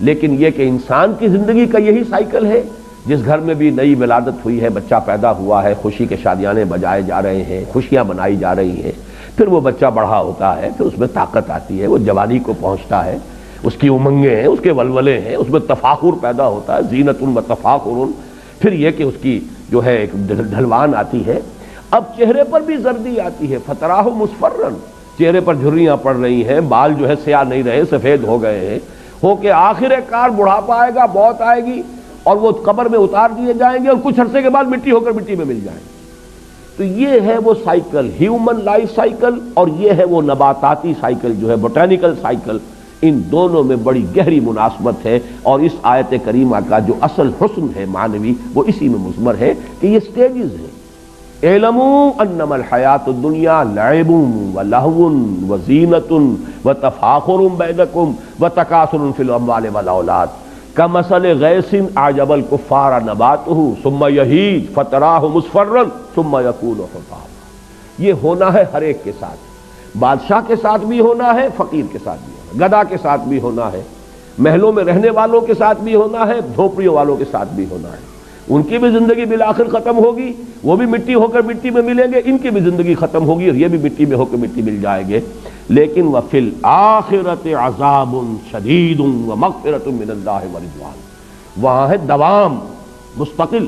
لیکن یہ کہ انسان کی زندگی کا یہی سائیکل ہے۔ جس گھر میں بھی نئی ولادت ہوئی ہے، بچہ پیدا ہوا ہے، خوشی کے شادیانے بجائے جا رہے ہیں، خوشیاں منائی جا رہی ہیں، پھر وہ بچہ بڑھا ہوتا ہے، پھر اس میں طاقت آتی ہے، وہ جوانی کو پہنچتا ہے، اس کی امنگیں ہیں، اس کے ولولے ہیں، اس میں تفاخر پیدا ہوتا ہے، زینت و تفاخر، پھر یہ کہ اس کی جو ہے ایک ڈھلوان آتی ہے۔ اب چہرے پر بھی زردی آتی ہے، فتراہ مصفرن، چہرے پر جھریاں پڑ رہی ہیں، بال جو ہے سیاہ نہیں رہے، سفید ہو گئے ہیں، ہو کے آخر کار بڑھاپا آئے گا، موت آئے گی اور وہ قبر میں اتار دیے جائیں گے اور کچھ عرصے کے بعد مٹی ہو کر مٹی میں مل جائیں گے۔ تو یہ ہے وہ سائیکل، ہیومن لائف سائیکل، اور یہ ہے وہ نباتاتی سائیکل جو ہے بوٹینیکل سائیکل۔ ان دونوں میں بڑی گہری مناسبت ہے، اور اس آیت کریمہ کا جو اصل حسن ہے معنوی وہ اسی میں مضمر ہے کہ یہ سٹیجز ہیں۔ اعلموا انما الحیات الدنیا لعب ولہو وزینۃ وتفاخر بینکم وتکاثر فی الاموال والاولاد کمثل غیث اعجب الکفار نباتہ ثم یہیج فتراہ مصفرا ثم یکون حطاما۔ یہ ہونا ہے ہر ایک کے ساتھ، بادشاہ کے ساتھ بھی ہونا ہے، فقیر کے ساتھ بھی ہونا ہے، گدھا کے ساتھ بھی ہونا ہے، محلوں میں رہنے والوں کے ساتھ بھی ہونا ہے، جھوپڑیوں والوں کے ساتھ بھی ہونا ہے۔ ان کی بھی زندگی بالآخر ختم ہوگی، وہ بھی مٹی ہو کر مٹی میں ملیں گے، ان کی بھی زندگی ختم ہوگی اور یہ بھی مٹی میں ہو کر مٹی مل جائیں گے۔ لیکن وفی الآخرۃ عذاب شدید ومغفرۃ من اللہ ورضوان، وہاں ہے دوام مستقل۔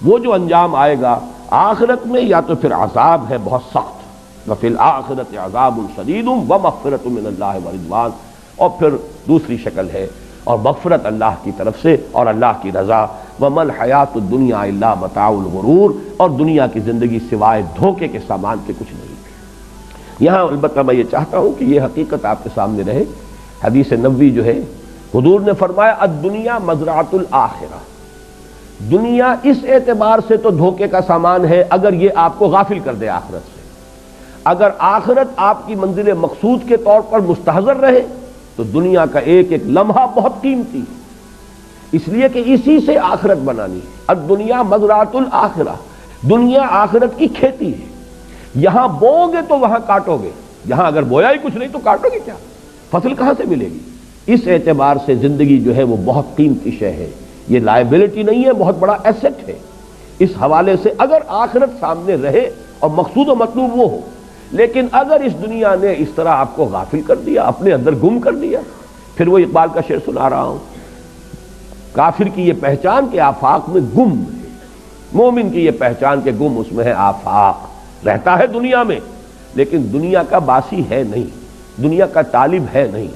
وہ جو انجام آئے گا آخرت میں یا تو پھر عذاب ہے بہت سخت، وفی الآخرۃ عذاب شدید ومغفرۃ من اللہ ورضوان، اور پھر دوسری شکل ہے اور مغفرت اللہ کی طرف سے اور اللہ کی رضا۔ وَمَا الْحَيَاةُ الدُّنْيَا إِلَّا مَتَاعُ الْغُرُورِ، اور دنیا کی زندگی سوائے دھوکے کے سامان کے کچھ نہیں۔ یہاں البتہ میں یہ چاہتا ہوں کہ یہ حقیقت آپ کے سامنے رہے۔ حدیث نبوی جو ہے حضور نے فرمایا الدنیا مزرعۃ الآخرہ، دنیا اس اعتبار سے تو دھوکے کا سامان ہے اگر یہ آپ کو غافل کر دے آخرت سے۔ اگر آخرت آپ کی منزل مقصود کے طور پر مستحضر رہے تو دنیا کا ایک ایک لمحہ بہت قیمتی ہے، اس لیے کہ اسی سے آخرت بنانی ہے۔ الدنیا مزرعۃ الآخرہ، دنیا آخرت کی کھیتی ہے، یہاں بوؤ گے تو وہاں کاٹو گے، یہاں اگر بویا ہی کچھ نہیں تو کاٹو گے کیا، فصل کہاں سے ملے گی؟ اس اعتبار سے زندگی جو ہے وہ بہت قیمتی شے ہے، یہ لائبلٹی نہیں ہے، بہت بڑا ایسٹ ہے۔ اس حوالے سے اگر آخرت سامنے رہے اور مقصود و مطلوب وہ ہو، لیکن اگر اس دنیا نے اس طرح آپ کو غافل کر دیا، اپنے اندر گم کر دیا، پھر وہ اقبال کا شعر سنا رہا ہوں، کافر کی یہ پہچان کہ آفاق میں گم ہے، مومن کی یہ پہچان کہ گم اس میں ہے آفاق، رہتا ہے دنیا میں لیکن دنیا کا باسی ہے نہیں، دنیا کا طالب ہے نہیں،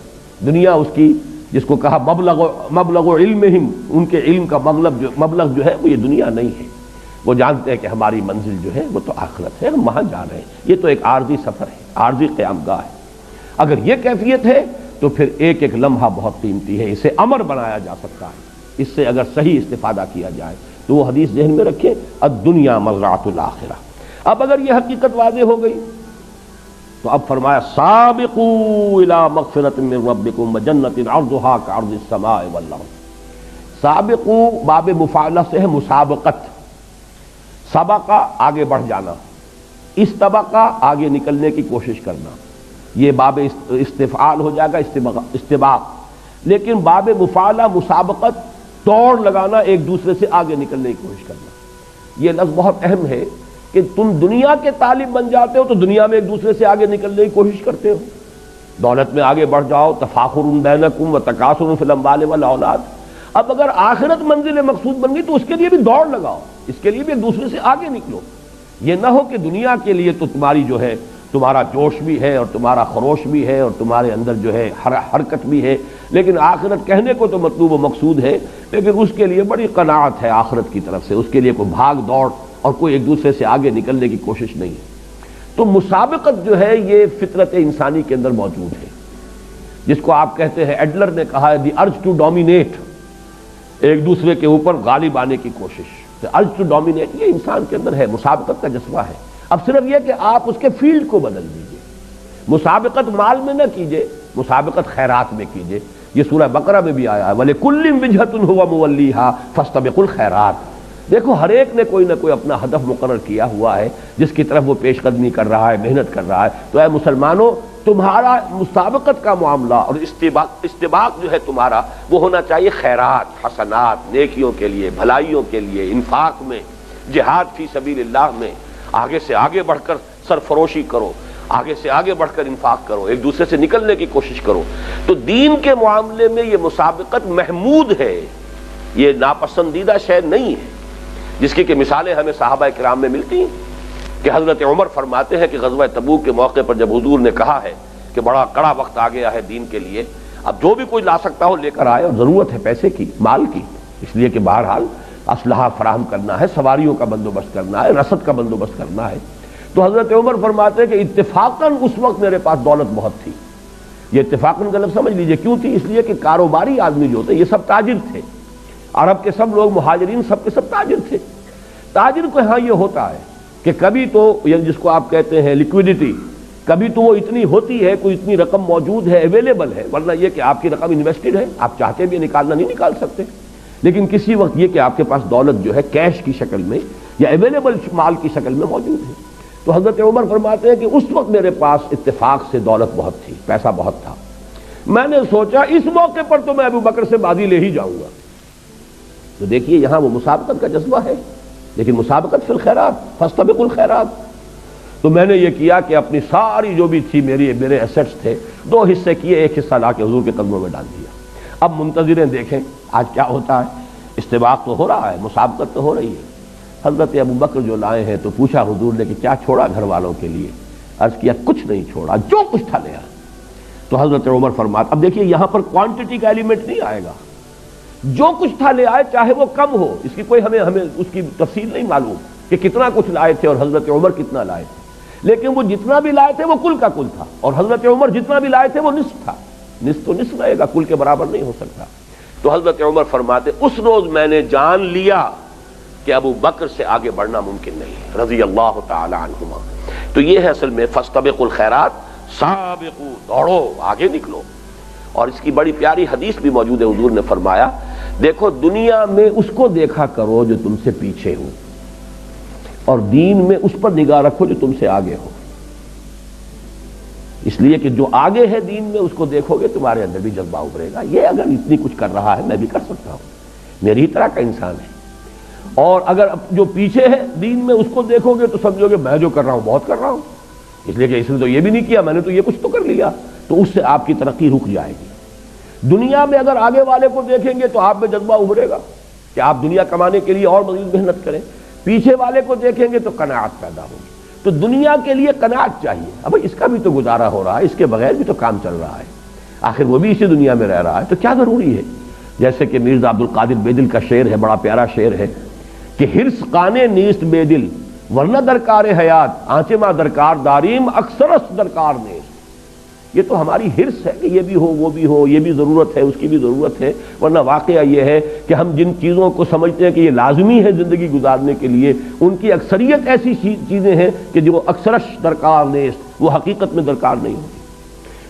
دنیا اس کی جس کو کہا مبلغ علمہم، ان کے علم کا مبلغ جو ہے وہ یہ دنیا نہیں ہے۔ وہ جانتے ہیں کہ ہماری منزل جو ہے وہ تو آخرت ہے، ہم وہاں جا رہے ہیں، یہ تو ایک عارضی سفر ہے، عارضی قیام گاہ ہے۔ اگر یہ کیفیت ہے تو پھر ایک ایک لمحہ بہت قیمتی ہے، اسے امر بنایا جا سکتا ہے، اس سے اگر صحیح استفادہ کیا جائے تو وہ حدیث ذہن میں رکھیں الدنیا مزرعۃ الآخرہ۔ اب اگر یہ حقیقت واضح ہو گئی تو اب فرمایا سابقوا الی مغفرۃ من ربکم وجنۃ عرضھا کعرض السماء والارض۔ سابقوا باب مفاعلہ سے ہے مسابقت، سبقہ آگے بڑھ جانا، استبقہ آگے نکلنے کی کوشش کرنا، یہ باب استفعال ہو جائے گا، استباق۔ لیکن باب مفاعلہ مسابقت، دوڑ لگانا، ایک دوسرے سے آگے نکلنے کی کوشش کرنا۔ یہ لفظ بہت اہم ہے کہ تم دنیا کے طالب بن جاتے ہو تو دنیا میں ایک دوسرے سے آگے نکلنے کی کوشش کرتے ہو، دولت میں آگے بڑھ جاؤ، تفاخر بینکم وتکاثر فی الاموال والاولاد۔ اب اگر آخرت منزل مقصود بن گئی تو اس کے لیے بھی دوڑ لگاؤ، اس کے لیے بھی ایک دوسرے سے آگے نکلو۔ یہ نہ ہو کہ دنیا کے لیے تو تمہاری جو ہے تمہارا جوش بھی ہے اور تمہارا خروش بھی ہے اور تمہارے اندر جو ہے حرکت بھی ہے، لیکن آخرت کہنے کو تو مطلوب و مقصود ہے، لیکن اس کے لیے بڑی قناعت ہے آخرت کی طرف سے، اس کے لیے کوئی بھاگ دوڑ اور کوئی ایک دوسرے سے آگے نکلنے کی کوشش نہیں ہے۔ تو مسابقت جو ہے یہ فطرت انسانی کے اندر موجود ہے، جس کو آپ کہتے ہیں، ایڈلر نے کہا ہے دی ارج ٹو ڈومینیٹ، ایک دوسرے کے اوپر غالب آنے کی کوشش، ارج ٹو ڈومینیٹ یہ انسان کے اندر ہے، مسابقت کا جذبہ ہے۔ اب صرف یہ کہ آپ اس کے فیلڈ کو بدل دیجئے، مسابقت مال میں نہ کیجئے، مسابقت خیرات میں کیجئے، یہ سورہ بقرہ میں بھی آیا ہے وَلِكُلٍّ وِجْهَةٌ هُوَ مُوَلِّيهَا فَاسْتَبِقُوا الْخَيْرَاتِ۔ دیکھو ہر ایک نے کوئی نہ کوئی اپنا ہدف مقرر کیا ہوا ہے جس کی طرف وہ پیش قدمی کر رہا ہے، محنت کر رہا ہے۔ تو اے مسلمانوں، تمہارا مسابقت کا معاملہ اور استباق جو ہے تمہارا وہ ہونا چاہیے خیرات، حسنات، نیکیوں کے لیے، بھلائیوں کے لیے، انفاق میں، جہاد فی سبیل اللہ میں آگے سے آگے بڑھ کر سرفروشی کرو، آگے سے آگے بڑھ کر انفاق کرو، ایک دوسرے سے نکلنے کی کوشش کرو۔ تو دین کے معاملے میں یہ مسابقت محمود ہے، یہ ناپسندیدہ شے نہیں ہے، جس کی کہ مثالیں ہمیں صحابہ کرام میں ملتی ہیں کہ حضرت عمر فرماتے ہیں کہ غزوہ تبوک کے موقع پر جب حضور نے کہا ہے کہ بڑا کڑا وقت آ گیا ہے دین کے لیے، اب جو بھی کوئی لا سکتا ہو لے کر آئے، اور ضرورت ہے پیسے کی، مال کی، اس لیے کہ بہرحال اسلحہ فراہم کرنا ہے، سواریوں کا بندوبست کرنا ہے، رسد کا بندوبست کرنا ہے۔ تو حضرت عمر فرماتے ہیں کہ اتفاقاً اس وقت میرے پاس دولت بہت تھی۔ یہ اتفاقاً کا لفظ سمجھ لیجئے کیوں تھی؟ اس لیے کہ کاروباری آدمی جو ہوتے یہ سب تاجر تھے، عرب کے سب لوگ مہاجرین سب کے سب تاجر تھے۔ تاجر کو ہاں یہ ہوتا ہے کہ کبھی تو جس کو آپ کہتے ہیں لیکویڈیٹی، کبھی تو وہ اتنی ہوتی ہے، کوئی اتنی رقم موجود ہے، اویلیبل ہے، ورنہ یہ کہ آپ کی رقم انویسٹڈ ہے، آپ چاہتے بھی نکالنا نہیں نکال سکتے، لیکن کسی وقت یہ کہ آپ کے پاس دولت جو ہے کیش کی شکل میں یا اویلیبل مال کی شکل میں موجود ہے۔ تو حضرت عمر فرماتے ہیں کہ اس وقت میرے پاس اتفاق سے دولت بہت تھی، پیسہ بہت تھا، میں نے سوچا اس موقع پر تو میں ابو بکر سے بازی لے ہی جاؤں گا۔ تو دیکھیے یہاں وہ مسابقت کا جذبہ ہے، لیکن مسابقت فی الخیرات، فاستبقوا الخیرات۔ تو میں نے یہ کیا کہ اپنی ساری جو بھی تھی میرے ایسٹس تھے، 2 حصے کیے، ایک حصہ لا کے حضور کے قدموں میں ڈال دیا۔ اب منتظریں دیکھیں آج کیا ہوتا ہے، استباق تو ہو رہا ہے، مسابقت تو ہو رہی ہے۔ حضرت ابو بکر جو لائے ہیں تو پوچھا حضور نے کہ کیا چھوڑا گھر والوں کے لیے؟ عرض کیا کچھ نہیں چھوڑا، جو کچھ تھا لیا۔ تو حضرت عمر فرماتے، اب دیکھیے یہاں پر کوانٹٹی کا ایلیمنٹ نہیں آئے گا، جو کچھ تھا لے آئے، چاہے وہ کم ہو، اس کی کوئی ہمیں اس کی تفصیل نہیں معلوم کہ کتنا کچھ لائے تھے اور حضرت عمر کتنا لائے تھے، لیکن وہ جتنا بھی لائے تھے وہ کل کا کل تھا، اور حضرت عمر جتنا بھی لائے تھے وہ نصف تھا۔ نصف تو نصف رہے گا، کل کے برابر نہیں ہو سکتا۔ تو حضرت عمر فرماتے اس روز میں نے جان لیا کہ ابو بکر سے آگے بڑھنا ممکن نہیں ہے، رضی اللہ تعالی عنہما۔ تو یہ ہے اصل میں فاستبقوا الخیرات، سابقوا، دوڑو، آگے نکلو۔ اور اس کی بڑی پیاری حدیث بھی موجود ہے، حضور نے فرمایا دیکھو دنیا میں اس کو دیکھا کرو جو تم سے پیچھے ہو، اور دین میں اس پر نگاہ رکھو جو تم سے آگے ہو، اس لیے کہ جو آگے ہے دین میں اس کو دیکھو گے تمہارے اندر بھی جذبہ ابھرے گا، یہ اگر اتنی کچھ کر رہا ہے میں بھی کر سکتا ہوں، میری ہی طرح کا انسان ہے۔ اور اگر جو پیچھے ہے دین میں اس کو دیکھو گے تو سمجھو گے میں جو کر رہا ہوں بہت کر رہا ہوں، اس لیے کہ اس نے تو یہ بھی نہیں کیا، میں نے تو یہ کچھ تو کر لیا، تو اس سے آپ کی ترقی رک جائے گی۔ دنیا میں اگر آگے والے کو دیکھیں گے تو آپ میں جذبہ ابھرے گا کہ آپ دنیا کمانے کے لیے اور مزید محنت کریں، پیچھے والے کو دیکھیں گے تو قناعت پیدا ہوگی۔ تو دنیا کے لیے قناعت چاہیے، اب اس کا بھی تو گزارا ہو رہا ہے، اس کے بغیر بھی تو کام چل رہا ہے، آخر وہ بھی اسی دنیا میں رہ رہا ہے، تو کیا ضروری ہے؟ جیسے کہ مرزا عبد القادر بے دل کا شعر ہے، بڑا پیارا شعر ہے کہ ہرس قانے نیست بے دل ورنہ درکار حیات آنچے ماں درکار داریم اکثرست درکار نیست۔ یہ تو ہماری ہرس ہے کہ یہ بھی ہو وہ بھی ہو، یہ بھی ضرورت ہے اس کی بھی ضرورت ہے، ورنہ واقعہ یہ ہے کہ ہم جن چیزوں کو سمجھتے ہیں کہ یہ لازمی ہے زندگی گزارنے کے لیے، ان کی اکثریت ایسی چیزیں ہیں کہ جو اکثرش درکار نیست، وہ حقیقت میں درکار نہیں ہوتی۔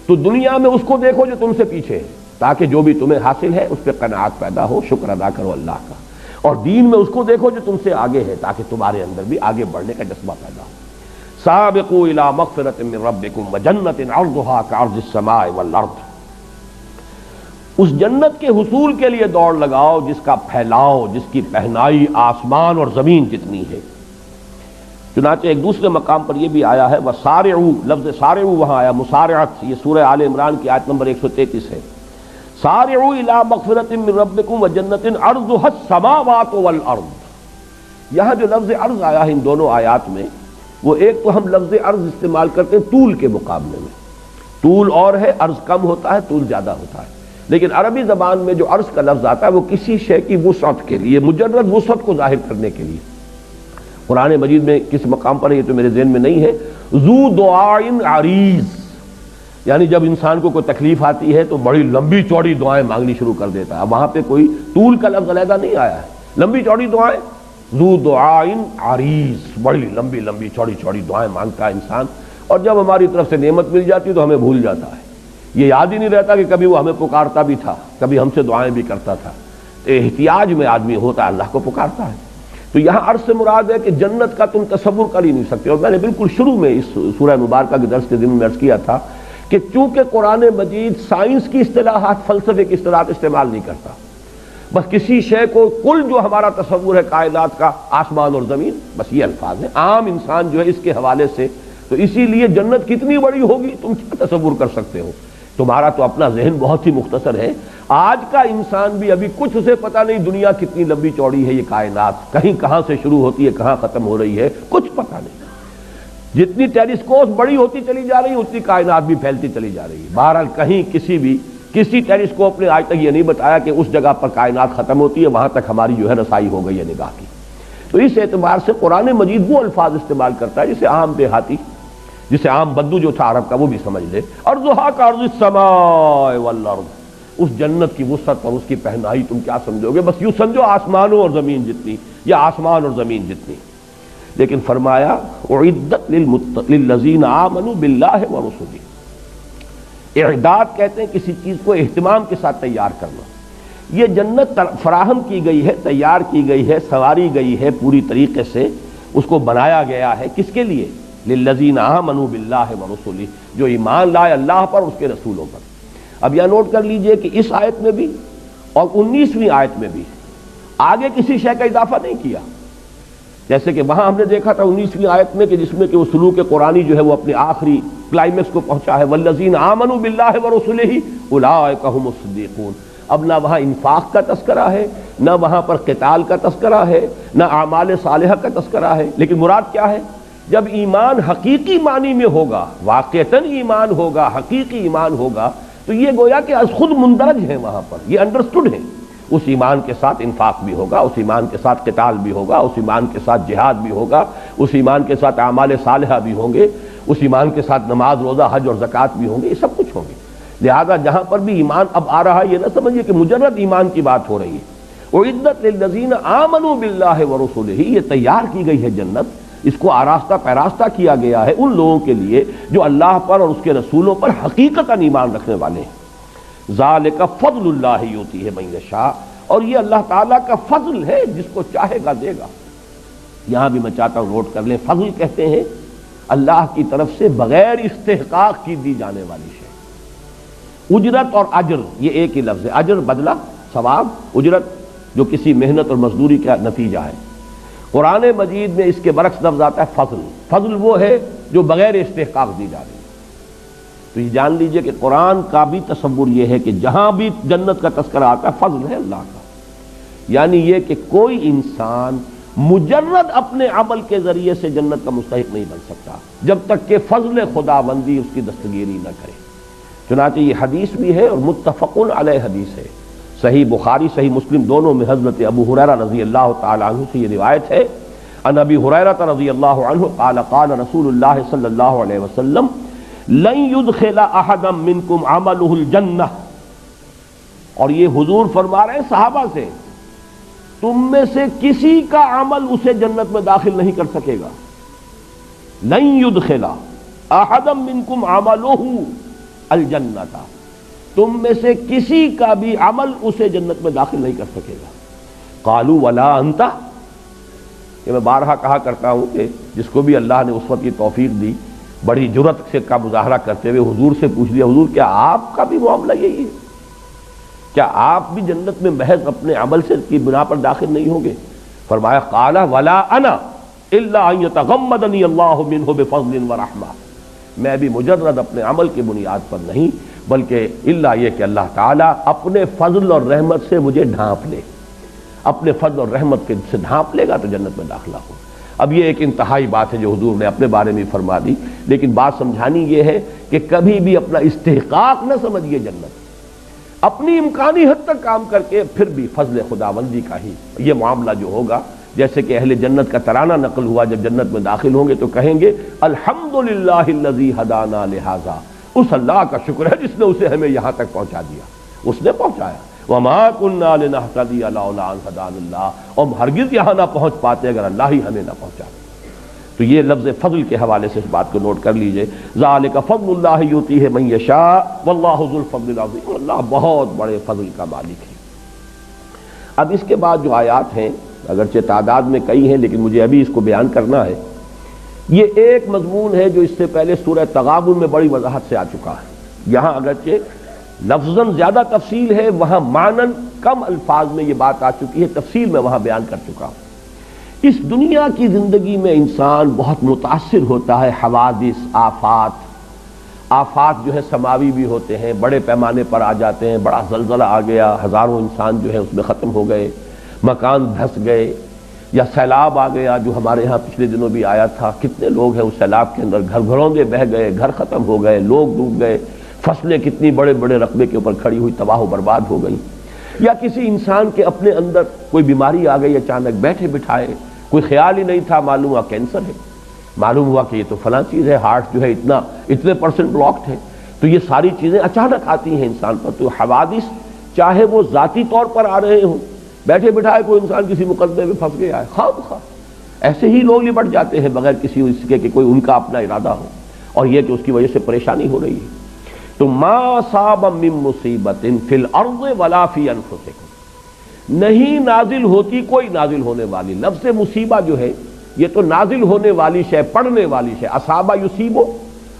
تو دنیا میں اس کو دیکھو جو تم سے پیچھے ہے، تاکہ جو بھی تمہیں حاصل ہے اس پہ قناعت پیدا ہو، شکر ادا کرو اللہ کا، اور دین میں اس کو دیکھو جو تم سے آگے ہے، تاکہ تمہارے اندر بھی آگے بڑھنے کا جذبہ پیدا ہو۔ سابقوا الى مغفرۃ من ربکم وجنۃ عرضها كعرض السماء والارض، اس جنت کے حصول کے لیے دوڑ لگاؤ جس کا پھیلاؤ، جس کی پہنائی آسمان اور زمین جتنی ہے۔ چنانچہ ایک دوسرے مقام پر یہ بھی آیا ہے وسارعوا، لفظ سارعوا وہاں آیا مسارعت، یہ سورہ آل عمران کی آیت نمبر 133 ہے۔ سارعوا الى مغفرۃ من ربکم وجنۃ عرضها السماوات والارض، یہاں جو لفظ عرض آیا ہے ان دونوں آیات میں، وہ ایک تو ہم لفظ عرض استعمال کرتے ہیں طول کے مقابلے میں، طول اور ہے، عرض کم ہوتا ہے، طول زیادہ ہوتا ہے، لیکن عربی زبان میں جو عرض کا لفظ آتا ہے وہ کسی شے کی وسعت کے لیے، مجرد وسعت کو ظاہر کرنے کے لیے۔ قرآن مجید میں کس مقام پر ہے یہ تو میرے ذہن میں نہیں ہے، ذو دعائن عریض، یعنی جب انسان کو کوئی تکلیف آتی ہے تو بڑی لمبی چوڑی دعائیں مانگنی شروع کر دیتا ہے، وہاں پہ کوئی طول کا لفظ علیحدہ نہیں آیا ہے، لمبی چوڑی دعائیں، ذو دعائن عریض، بڑی لمبی لمبی چوڑی چوڑی دعائیں مانگتا ہے انسان، اور جب ہماری طرف سے نعمت مل جاتی ہے تو ہمیں بھول جاتا ہے یہ یاد ہی نہیں رہتا کہ کبھی وہ ہمیں پکارتا بھی تھا، کبھی ہم سے دعائیں بھی کرتا تھا۔ احتیاج میں آدمی ہوتا ہے اللہ کو پکارتا ہے۔ تو یہاں عرض سے مراد ہے کہ جنت کا تم تصور کر ہی نہیں سکتے۔ اور میں نے بالکل شروع میں اس سورہ مبارکہ کے درس کے دن میں عرض کیا تھا کہ چونکہ قرآن مجید سائنس کی اصطلاحات، فلسفے کی اصطلاحات استعمال نہیں کرتا، بس کسی شے کو کل جو ہمارا تصور ہے کائنات کا، آسمان اور زمین، بس یہ الفاظ ہیں۔ عام انسان جو ہے اس کے حوالے سے، تو اسی لیے جنت کتنی بڑی ہوگی تم کیا تصور کر سکتے ہو؟ تمہارا تو اپنا ذہن بہت ہی مختصر ہے۔ آج کا انسان بھی ابھی کچھ اسے پتہ نہیں دنیا کتنی لمبی چوڑی ہے، یہ کائنات کہیں کہاں سے شروع ہوتی ہے کہاں ختم ہو رہی ہے، کچھ پتہ نہیں۔ جتنی ٹیلیسکوپ بڑی ہوتی چلی جا رہی ہے اتنی کائنات بھی پھیلتی چلی جا رہی ہے۔ بہرحال کہیں کسی ٹیلیسکوپ نے آج تک یہ نہیں بتایا کہ اس جگہ پر کائنات ختم ہوتی ہے، وہاں تک ہماری جو ہے رسائی ہو گئی ہے نگاہ کی۔ تو اس اعتبار سے قرآن مجید وہ الفاظ استعمال کرتا ہے جسے عام دیہاتی، جسے عام بدو جو تھا عرب کا وہ بھی سمجھ لے۔ ارضھا کارض السماء والارض، اس جنت کی وسعت اور اس کی پہنائی تم کیا سمجھو گے؟ بس یوں سمجھو آسمانوں اور زمین جتنی، یا آسمان اور زمین جتنی۔ لیکن فرمایا اعدت للذین آمنوا باللہ ورسلہ۔ اعداد کہتے ہیں کسی چیز کو اہتمام کے ساتھ تیار کرنا۔ یہ جنت فراہم کی گئی ہے، تیار کی گئی ہے، سنواری گئی ہے پوری طریقے سے، اس کو بنایا گیا ہے کس کے لیے؟ للذین آمنوا باللہ ورسلہ، جو ایمان لائے اللہ پر اور اس کے رسولوں پر۔ اب یہ نوٹ کر لیجئے کہ اس آیت میں بھی اور 19ویں آیت میں بھی آگے کسی شے کا اضافہ نہیں کیا۔ جیسے کہ وہاں ہم نے دیکھا تھا 19ویں آیت میں کہ جس میں کہ وہ سلوک قرآنی جو ہے وہ اپنے آخری کلائمیکس کو پہنچا ہے، والذین آمنوا باللہ ورسلہ اولئک هم الصدیقون۔ اب نہ وہاں انفاق کا تذکرہ ہے، نہ وہاں پر قتال کا تذکرہ ہے، نہ اعمال صالحہ کا تذکرہ ہے، لیکن مراد کیا ہے؟ جب ایمان حقیقی معنی میں ہوگا، واقعتاً ایمان ہوگا، حقیقی ایمان ہوگا، تو یہ گویا کہ از خود مندرج ہیں وہاں پر، یہ انڈرسٹوڈ ہے۔ اس ایمان کے ساتھ انفاق بھی ہوگا، اس ایمان کے ساتھ قتال بھی ہوگا، اس ایمان کے ساتھ جہاد بھی ہوگا، اس ایمان کے ساتھ اعمال صالحہ بھی ہوں گے، اس ایمان کے ساتھ نماز، روزہ، حج اور زکوٰۃ بھی ہوں گے، یہ سب کچھ ہوں گے۔ لہذا جہاں پر بھی ایمان اب آ رہا ہے یہ نہ سمجھیے کہ مجرد ایمان کی بات ہو رہی ہے۔ اعدت للذین آمنوا باللہ ورسلہ، یہ تیار کی گئی ہے جنت، اس کو آراستہ پیراستہ کیا گیا ہے ان لوگوں کے لیے جو اللہ پر اور اس کے رسولوں پر حقیقتاً ایمان رکھنے والے ہیں۔ ذالک فضل اللہ یؤتیہ من یشاء، اور یہ اللہ تعالیٰ کا فضل ہے، جس کو چاہے گا دے گا۔ یہاں بھی میں چاہتا ہوں نوٹ کر لیں، فضل کہتے ہیں اللہ کی طرف سے بغیر استحقاق کی دی جانے والی شے۔ اجرت اور اجر یہ ایک ہی لفظ ہے، اجر بدلہ، ثواب، اجرت جو کسی محنت اور مزدوری کا نتیجہ ہے۔ قرآن مجید میں اس کے برعکس لفظ آتا ہے فضل۔ فضل وہ ہے جو بغیر استحقاق دی جا رہی ہے۔ تو یہ جان لیجئے کہ قرآن کا بھی تصور یہ ہے کہ جہاں بھی جنت کا تذکرہ آتا ہے فضل ہے اللہ کا، یعنی یہ کہ کوئی انسان مجرد اپنے عمل کے ذریعے سے جنت کا مستحق نہیں بن سکتا جب تک کہ فضل خداوندی اس کی دستگیری نہ کرے۔ چنانچہ یہ حدیث بھی ہے اور متفق علیہ حدیث ہے، صحیح بخاری صحیح مسلم دونوں میں حضرت ابو ہریرہ رضی اللہ تعالی عنہ سے یہ روایت ہے، ان ابی ہریرہ رضی اللہ عنہ قال قال رسول اللہ صلی اللہ علیہ وسلم لن يدخل احدا منکم عملہ الجنہ، اور یہ حضور فرما رہے ہیں صحابہ سے، تم میں سے کسی کا عمل اسے جنت میں داخل نہیں کر سکے گا۔ لن يدخل احدا منکم عملہ الجنہ، تم میں سے کسی کا بھی عمل اسے جنت میں داخل نہیں کر سکے گا۔ قالوا ولا انت، یہ میں بارہا کہا کرتا ہوں کہ جس کو بھی اللہ نے اس وقت کی توفیق دی، بڑی جرت سے کا مظاہرہ کرتے ہوئے حضور سے پوچھ لیا، حضور کیا آپ کا بھی معاملہ یہی ہے؟ کیا آپ بھی جنت میں محض اپنے عمل سے کی بنا پر داخل نہیں ہوں گے؟ فرمایا قال ولا انا الا ان يتغمدني الله منه بفضل ورحمہ، میں بھی مجرد اپنے عمل کی بنیاد پر نہیں بلکہ الا یہ کہ اللہ تعالیٰ اپنے فضل اور رحمت سے مجھے ڈھانپ لے، اپنے فضل اور رحمت کے سے ڈھانپ لے گا تو جنت میں داخلہ ہو۔ اب یہ ایک انتہائی بات ہے جو حضور نے اپنے بارے میں فرما دی، لیکن بات سمجھانی یہ ہے کہ کبھی بھی اپنا استحقاق نہ سمجھیے جنت، اپنی امکانی حد تک کام کر کے پھر بھی فضل خداوندی کا ہی یہ معاملہ جو ہوگا، جیسے کہ اہل جنت کا ترانہ نقل ہوا، جب جنت میں داخل ہوں گے تو کہیں گے الحمدللہ الذی ہدانا لہذا، اس اللہ کا شکر ہے جس نے اسے ہمیں یہاں تک پہنچا دیا، اس نے پہنچایا۔ وما كنا لنهتدي لولا ان هدانا اللہ، اور ہم ہرگز یہاں نہ پہنچ پاتے اگر اللہ ہی ہمیں نہ پہنچاتے۔ تو یہ لفظ فضل کے حوالے سے اس بات کو نوٹ کر لیجئے، ذالک فضل اللہ یؤتیہ من یشاء واللہ ذو الفضل العظیم، اللہ بہت بڑے فضل کا مالک ہے۔ اب اس کے بعد جو آیات ہیں اگرچہ تعداد میں کئی ہیں لیکن مجھے ابھی اس کو بیان کرنا ہے، یہ ایک مضمون ہے جو اس سے پہلے سورہ تغابن میں بڑی وضاحت سے آ چکا ہے۔ یہاں اگرچہ لفظاً زیادہ تفصیل ہے، وہاں معنن کم الفاظ میں یہ بات آ چکی ہے، تفصیل میں وہاں بیان کر چکا ہوں۔ اس دنیا کی زندگی میں انسان بہت متاثر ہوتا ہے حوادث، آفات جو ہے سماوی بھی ہوتے ہیں، بڑے پیمانے پر آ جاتے ہیں، بڑا زلزلہ آ گیا، ہزاروں انسان جو ہے اس میں ختم ہو گئے، مکان دھس گئے، یا سیلاب آ گیا جو ہمارے ہاں پچھلے دنوں بھی آیا تھا، کتنے لوگ ہیں اس سیلاب کے اندر گھر گھروندے بہہ گئے، گھر ختم ہو گئے، لوگ ڈوب گئے، فصلیں کتنی بڑے بڑے رقبے کے اوپر کھڑی ہوئی تباہ و برباد ہو گئی، یا کسی انسان کے اپنے اندر کوئی بیماری آ گئی اچانک بیٹھے بٹھائے، کوئی خیال ہی نہیں تھا، معلوم ہوا کینسر ہے، معلوم ہوا کہ یہ تو فلاں چیز ہے، ہارٹ جو ہے اتنے پرسنٹ بلاکڈ ہے۔ تو یہ ساری چیزیں اچانک آتی ہیں انسان پر۔ تو حوادث چاہے وہ ذاتی طور پر آ رہے ہوں، بیٹھے بٹھائے کوئی انسان کسی مقدمے میں پھنس گیا ہے، خواہ ایسے ہی لوگ لپٹ جاتے ہیں بغیر کسی اس کے کہ کوئی ان کا اپنا ارادہ ہو، اور یہ کہ اس کی وجہ سے پریشانی ہو رہی ہے۔ تو ما اصاب من مصیبت فی الارض ولا فی انفسکم، نہیں نازل ہوتی کوئی نازل ہونے والی، لفظ مصیبہ جو ہے یہ تو نازل ہونے والی شے، پڑھنے والی شے، اصابہ یصیبو،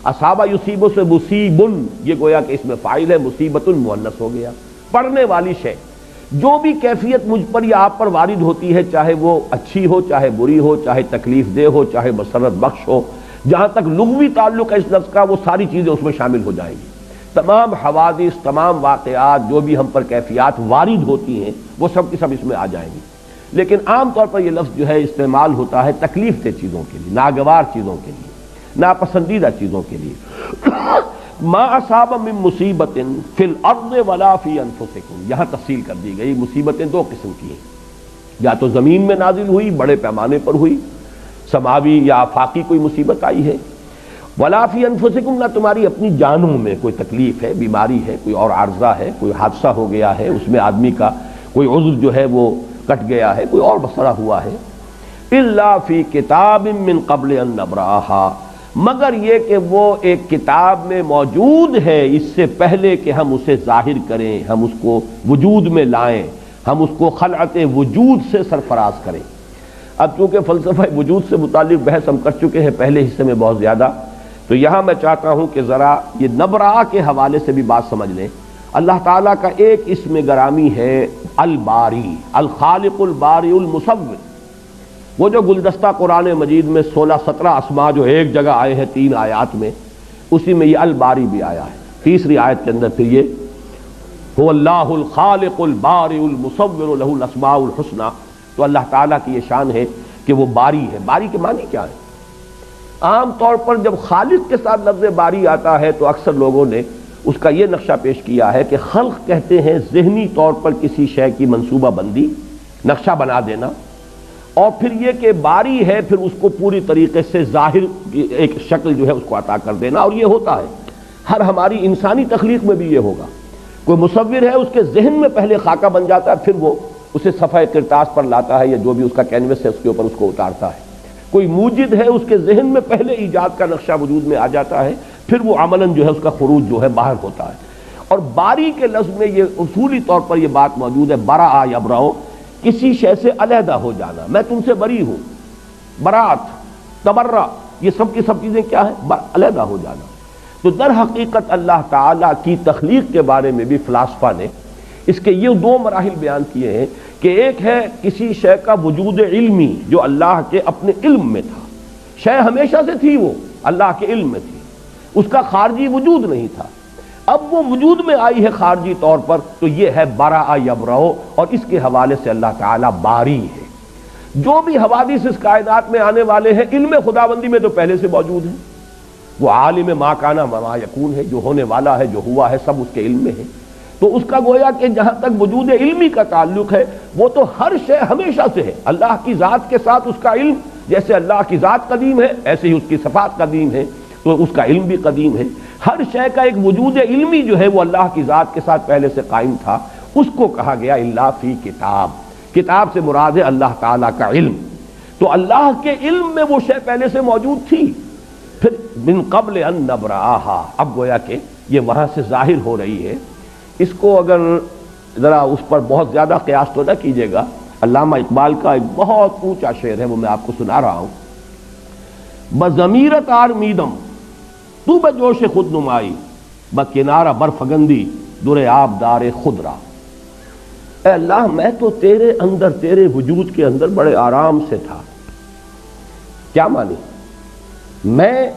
اصابہ یصیبو سے مصیبن، یہ گویا کہ اس میں فاعل ہے، مصیبت مؤنث ہو گیا، پڑھنے والی شے، جو بھی کیفیت مجھ پر یا آپ پر وارد ہوتی ہے، چاہے وہ اچھی ہو، چاہے بری ہو، چاہے تکلیف دہ ہو، چاہے مسرت بخش ہو، جہاں تک لغوی تعلق ہے اس لفظ کا وہ ساری چیزیں اس میں شامل ہو جائیں گی۔ تمام حوادث، تمام واقعات جو بھی ہم پر کیفیات وارد ہوتی ہیں وہ سب کی سب اس میں آ جائیں گی۔ لیکن عام طور پر یہ لفظ جو ہے استعمال ہوتا ہے تکلیف دہ چیزوں کے لیے، ناگوار چیزوں کے لیے، ناپسندیدہ چیزوں کے لیے۔ ما اصاب من مصیبت فی الارض ولا فی انفسکم، یہاں تفصیل کر دی گئی۔ مصیبتیں دو قسم کی ہیں، یا تو زمین میں نازل ہوئی، بڑے پیمانے پر ہوئی، سماوی یا آفاقی کوئی مصیبت آئی ہے، ولا فی انفسکم، نہ تمہاری اپنی جانوں میں کوئی تکلیف ہے، بیماری ہے، کوئی اور عارضہ ہے، کوئی حادثہ ہو گیا ہے، اس میں آدمی کا کوئی عضو جو ہے وہ کٹ گیا ہے، کوئی اور مسئلہ ہوا ہے، الا فی کتاب من قبل ان نبرأها، مگر یہ کہ وہ ایک کتاب میں موجود ہے اس سے پہلے کہ ہم اسے ظاہر کریں، ہم اس کو وجود میں لائیں، ہم اس کو خلعت وجود سے سرفراز کریں۔ اب چونکہ فلسفہ وجود سے متعلق بحث ہم کر چکے ہیں پہلے حصے میں بہت زیادہ، تو یہاں میں چاہتا ہوں کہ ذرا یہ نبرا کے حوالے سے بھی بات سمجھ لیں۔ اللہ تعالیٰ کا ایک اسم گرامی ہے الباری، الخالق الباری المصور، وہ جو گلدستہ قرآن مجید میں 16-17 اسماء جو ایک جگہ آئے ہیں 3 آیات میں، اسی میں یہ الباری بھی آیا ہے۔ تیسری آیت کے اندر پھر یہ هو اللہ الخالق الباری المصور له الاسماء الحسنى، تو اللہ تعالیٰ کی یہ شان ہے کہ وہ باری ہے۔ باری کے معنی کیا ہے؟ عام طور پر جب خالق کے ساتھ لفظ باری آتا ہے تو اکثر لوگوں نے اس کا یہ نقشہ پیش کیا ہے کہ خلق کہتے ہیں ذہنی طور پر کسی شے کی منصوبہ بندی، نقشہ بنا دینا، اور پھر یہ کہ باری ہے پھر اس کو پوری طریقے سے ظاہر ایک شکل جو ہے اس کو عطا کر دینا، اور یہ ہوتا ہے ہر ہماری انسانی تخلیق میں بھی یہ ہوگا۔ کوئی مصور ہے، اس کے ذہن میں پہلے خاکہ بن جاتا ہے، پھر وہ اسے صفحہ کرتاس پر لاتا ہے یا جو بھی اس کا کینوس ہے اس کے اوپر اس کو اتارتا ہے۔ کوئی موجد ہے، اس کے ذہن میں پہلے ایجاد کا نقشہ وجود میں آ جاتا ہے، پھر وہ عملاً جو ہے اس کا خروج جو ہے باہر ہوتا ہے۔ اور باری کے لفظ میں یہ اصولی طور پر یہ بات موجود ہے، برا یبرأ، کسی شے سے علیحدہ ہو جانا، میں تم سے بری ہوں، برات، تبرع، یہ سب کی سب چیزیں کیا ہیں؟ علیحدہ ہو جانا۔ تو در حقیقت اللہ تعالیٰ کی تخلیق کے بارے میں بھی فلاسفہ نے اس کے یہ 2 مراحل بیان کیے ہیں کہ ایک ہے کسی شے کا وجود علمی جو اللہ کے اپنے علم میں تھا، شے ہمیشہ سے تھی، وہ اللہ کے علم میں تھی، اس کا خارجی وجود نہیں تھا، اب وہ وجود میں آئی ہے خارجی طور پر، تو یہ ہے برا یبرأ، اور اس کے حوالے سے اللہ تعالیٰ باری ہے۔ جو بھی حوادث اس کائنات میں آنے والے ہیں علم خداوندی میں تو پہلے سے موجود ہیں، وہ عالم ما کان ما یکون ہے، جو ہونے والا ہے، جو ہوا ہے، سب اس کے علم میں ہے۔ تو اس کا گویا کہ جہاں تک وجود علمی کا تعلق ہے وہ تو ہر شے ہمیشہ سے ہے، اللہ کی ذات کے ساتھ اس کا علم، جیسے اللہ کی ذات قدیم ہے ایسے ہی اس کی صفات قدیم ہے، تو اس کا علم بھی قدیم ہے۔ ہر شے کا ایک وجود علمی جو ہے وہ اللہ کی ذات کے ساتھ پہلے سے قائم تھا، اس کو کہا گیا الا فی کتاب، کتاب سے مراد ہے اللہ تعالیٰ کا علم۔ تو اللہ کے علم میں وہ شے پہلے سے موجود تھی. پھر من قبل ان نبرأہا، اب گویا کہ یہ وہاں سے ظاہر ہو رہی ہے. اس کو اگر ذرا اس پر بہت زیادہ قیاس تو نہ کیجیے گا. علامہ اقبال کا ایک بہت اونچا شعر ہے، وہ میں آپ کو سنا رہا ہوں. بضمیرت آرمیدم تو بجوش خود نمائی، بکنارہ برفگندی در آبدار خود را. اے اللہ میں تو تیرے اندر، تیرے وجود کے اندر بڑے آرام سے تھا. کیا مانی؟ میں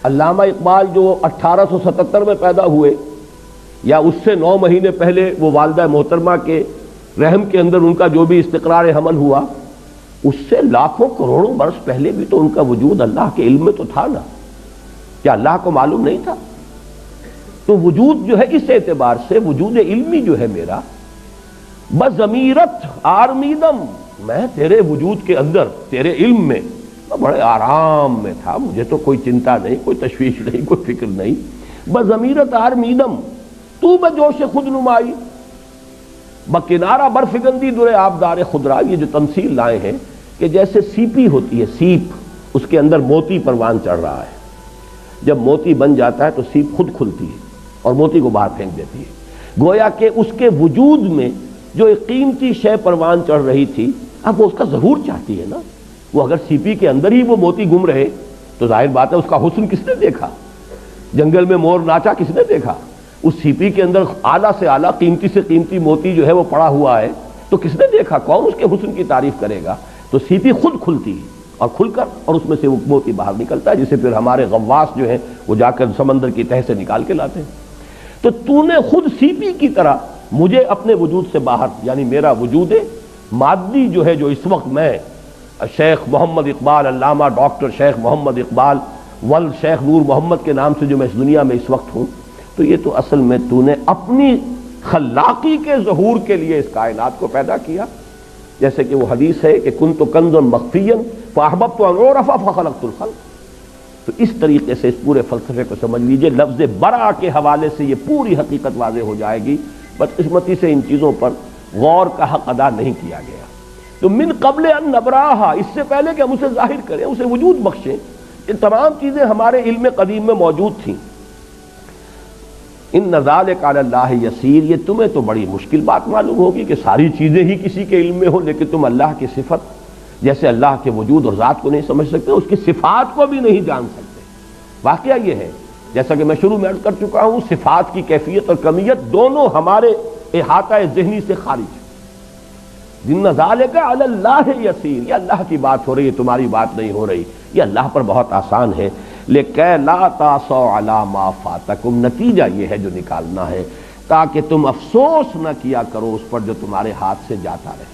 علامہ اقبال جو 1877 میں پیدا ہوئے، یا اس سے 9 مہینے پہلے وہ والدہ محترمہ کے رحم کے اندر ان کا جو بھی استقرار حمل ہوا، اس سے لاکھوں کروڑوں برس پہلے بھی تو ان کا وجود اللہ کے علم میں تو تھا نا. کیا اللہ کو معلوم نہیں تھا؟ تو وجود جو ہے اس اعتبار سے وجود علمی جو ہے میرا، بضمیرت آرمیدم، میں تیرے وجود کے اندر، تیرے علم میں بڑے آرام میں تھا. مجھے تو کوئی چنتا نہیں، کوئی تشویش نہیں، کوئی فکر نہیں. بضمیرت آرمیدم تو بجوش خود نمائی، بکنارہ برفگندی در آبدار خضرا. یہ جو تمثیل لائے ہیں کہ جیسے سیپی ہوتی ہے، سیپ، اس کے اندر موتی پروان چڑھ رہا ہے. جب موتی بن جاتا ہے تو سیپ خود کھلتی ہے اور موتی کو باہر پھینک دیتی ہے. گویا کہ اس کے وجود میں جو ایک قیمتی شے پروان چڑھ رہی تھی، اب وہ اس کا ظہور چاہتی ہے نا. وہ اگر سیپی کے اندر ہی وہ موتی گم رہے تو ظاہر بات ہے اس کا حسن کس نے دیکھا؟ جنگل میں مور ناچا کس نے دیکھا؟ اس سیپی کے اندر اعلیٰ سے اعلیٰ، قیمتی سے قیمتی موتی جو ہے وہ پڑا ہوا ہے، تو کس نے دیکھا؟ کون اس کے حسن کی تعریف کرے گا؟ تو سیپی خود کھلتی ہے اور کھل کر اور اس میں سے وہ موتی باہر نکلتا ہے، جسے پھر ہمارے غواص جو ہیں وہ جا کر سمندر کی تہہ سے نکال کے لاتے ہیں. تو تو نے خود سیپی کی طرح مجھے اپنے وجود سے باہر، یعنی میرا وجود مادی جو ہے، جو اس وقت میں شیخ محمد اقبال، علامہ ڈاکٹر شیخ محمد اقبال ول شیخ نور محمد کے نام سے جو میں اس دنیا میں اس وقت ہوں، تو یہ تو اصل میں تو نے اپنی خلاقی کے ظہور کے لیے اس کائنات کو پیدا کیا. جیسے کہ وہ حدیث ہے کہ کنت کنز مخفیا فاحببت ان اعرف فخلقت الخلق. تو اس طریقے سے اس پورے فلسفے کو سمجھ لیجئے. لفظ برا کے حوالے سے یہ پوری حقیقت واضح ہو جائے گی. بدقسمتی سے ان چیزوں پر غور کا حق ادا نہیں کیا گیا. تو من قبل ان نبراہا، اس سے پہلے کہ ہم اسے ظاہر کریں، اسے وجود بخشیں، یہ تمام چیزیں ہمارے علم قدیم میں موجود تھیں. ان ذالک علی اللہ یسیر، یہ تمہیں تو بڑی مشکل بات معلوم ہوگی کہ ساری چیزیں ہی کسی کے علم میں ہوں، لیکن تم اللہ کی صفت، جیسے اللہ کے وجود اور ذات کو نہیں سمجھ سکتے، اس کی صفات کو بھی نہیں جان سکتے. واقعہ یہ ہے، جیسا کہ میں شروع میں عرض کر چکا ہوں، صفات کی کیفیت اور کمیت دونوں ہمارے احاطہ ذہنی سے خارج ہے. ان ذالک علی اللہ یسیر، یہ اللہ کی بات ہو رہی ہے، تمہاری بات نہیں ہو رہی. یہ اللہ پر بہت آسان ہے. لِكَيْ لَا تَعْصَوْا عَلَىٰ مَا فَاتَكُمْ، نتیجہ یہ ہے جو نکالنا ہے، تاکہ تم افسوس نہ کیا کرو اس پر جو تمہارے ہاتھ سے جاتا رہے.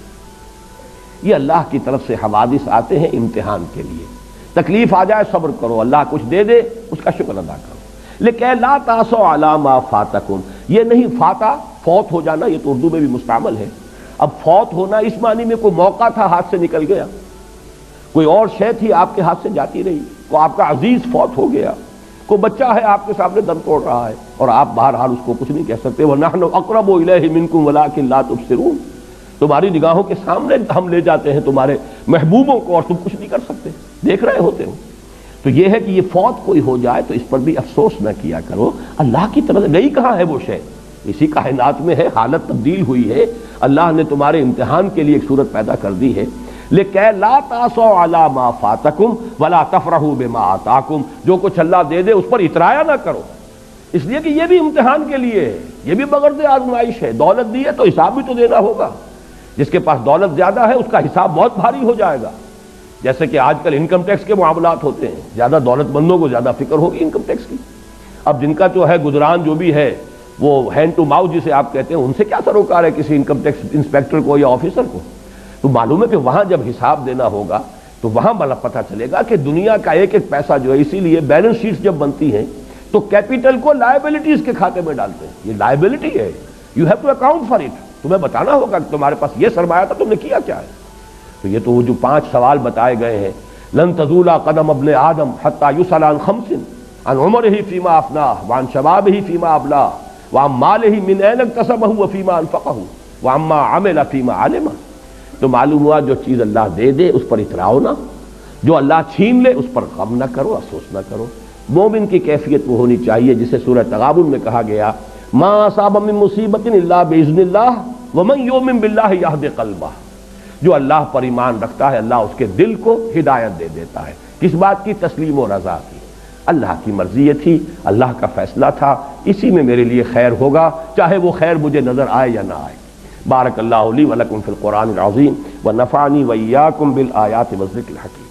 یہ اللہ کی طرف سے حوادث آتے ہیں امتحان کے لیے. تکلیف آ جائے صبر کرو، اللہ کچھ دے دے اس کا شکر ادا کرو. لِكَيْ لَا تَعْصَوْا عَلَىٰ مَا فَاتَكُمْ، یہ نہیں فاتا فوت ہو جانا، یہ تو اردو میں بھی مستعمل ہے. اب فوت ہونا اس معنی میں کوئی موقع تھا ہاتھ سے نکل گیا، کوئی اور شے تھی آپ کے ہاتھ سے جاتی رہی، کوئی آپ کا عزیز فوت ہو گیا، کوئی بچہ ہے آپ کے سامنے دم توڑ رہا ہے اور آپ بہرحال اس کو کچھ نہیں کہہ سکتے. وَنَحْنُ أَقْرَبُ إِلَيْهِ مِنْكُمْ وَلَٰكِن لَا تُبْصِرُونَ، تمہاری نگاہوں کے سامنے ہم لے جاتے ہیں تمہارے محبوبوں کو اور تم کچھ نہیں کر سکتے، دیکھ رہے ہوتے ہو. تو یہ ہے کہ یہ فوت کوئی ہو جائے تو اس پر بھی افسوس نہ کیا کرو. اللہ کی طرف سے گئی کہاں ہے وہ شے؟ اسی کائنات میں ہے، حالت تبدیل ہوئی ہے، اللہ نے تمہارے امتحان کے لیے ایک صورت پیدا کر دی ہے. لِكَيْ لَا تَعْصَوْا عَلَىٰ مَا فَاتَكُمْ وَلَا تَفْرَحُوا بِمَا آتَاكُمْ، جو کچھ اللہ دے دے اس پر اترایا نہ کرو، اس لیے کہ یہ بھی امتحان کے لیے ہے، یہ بھی بغرض آزمائش ہے. دولت دی ہے تو حساب بھی تو دینا ہوگا. جس کے پاس دولت زیادہ ہے اس کا حساب بہت بھاری ہو جائے گا. جیسے کہ آج کل انکم ٹیکس کے معاملات ہوتے ہیں، زیادہ دولت مندوں کو زیادہ فکر ہوگی انکم ٹیکس کی. اب جن کا جو ہے گزران جو بھی ہے وہ ہینڈ ٹو ماؤتھ جسے آپ کہتے ہیں، ان سے کیا سروکار ہے کسی انکم ٹیکس انسپیکٹر کو یا آفیسر کو؟ تو معلوم ہے کہ وہاں جب حساب دینا ہوگا تو وہاں بڑا پتہ چلے گا کہ دنیا کا ایک ایک پیسہ جو ہے، اسی لیے بیلنس شیٹس جب بنتی ہیں تو کیپٹل کو لائبلٹیز کے کھاتے میں ڈالتے ہیں. یہ لائبلٹی ہے، you have to account for it. تمہیں بتانا ہوگا کہ تمہارے پاس یہ سرمایہ تھا، تم نے کیا کیا ہے. تو یہ تو وہ جو 5 سوال بتائے گئے ہیں، لن تزول قدم ابن آدم حتى يسأل عن 5 عن عمره فيما افناه وعن شبابه فيما ابلاه وعن ماله من اين اكتسبه وفيما انفقه وعما عمل فيما علمه. تو معلوم ہوا جو چیز اللہ دے دے اس پر اتراؤ نہ، جو اللہ چھین لے اس پر غم نہ کرو، افسوس نہ کرو۔ مومن کی کیفیت وہ ہونی چاہیے جسے سورہ تغابن میں کہا گیا ما اصاب من مصیبت الا باذن اللہ ومن یؤمن باللہ یہد قلبہ، جو اللہ پر ایمان رکھتا ہے اللہ اس کے دل کو ہدایت دے دیتا ہے۔ کس بات کی؟ تسلیم و رضا کی۔ اللہ کی مرضی تھی، اللہ کا فیصلہ تھا، اسی میں میرے لیے خیر ہوگا، چاہے وہ خیر مجھے نظر آئے یا نہ آئے۔ بارک اللہ لی ولکم فی القرآن العظیم ونفعنی وإیاکم بالآیات والذکر الحکیم۔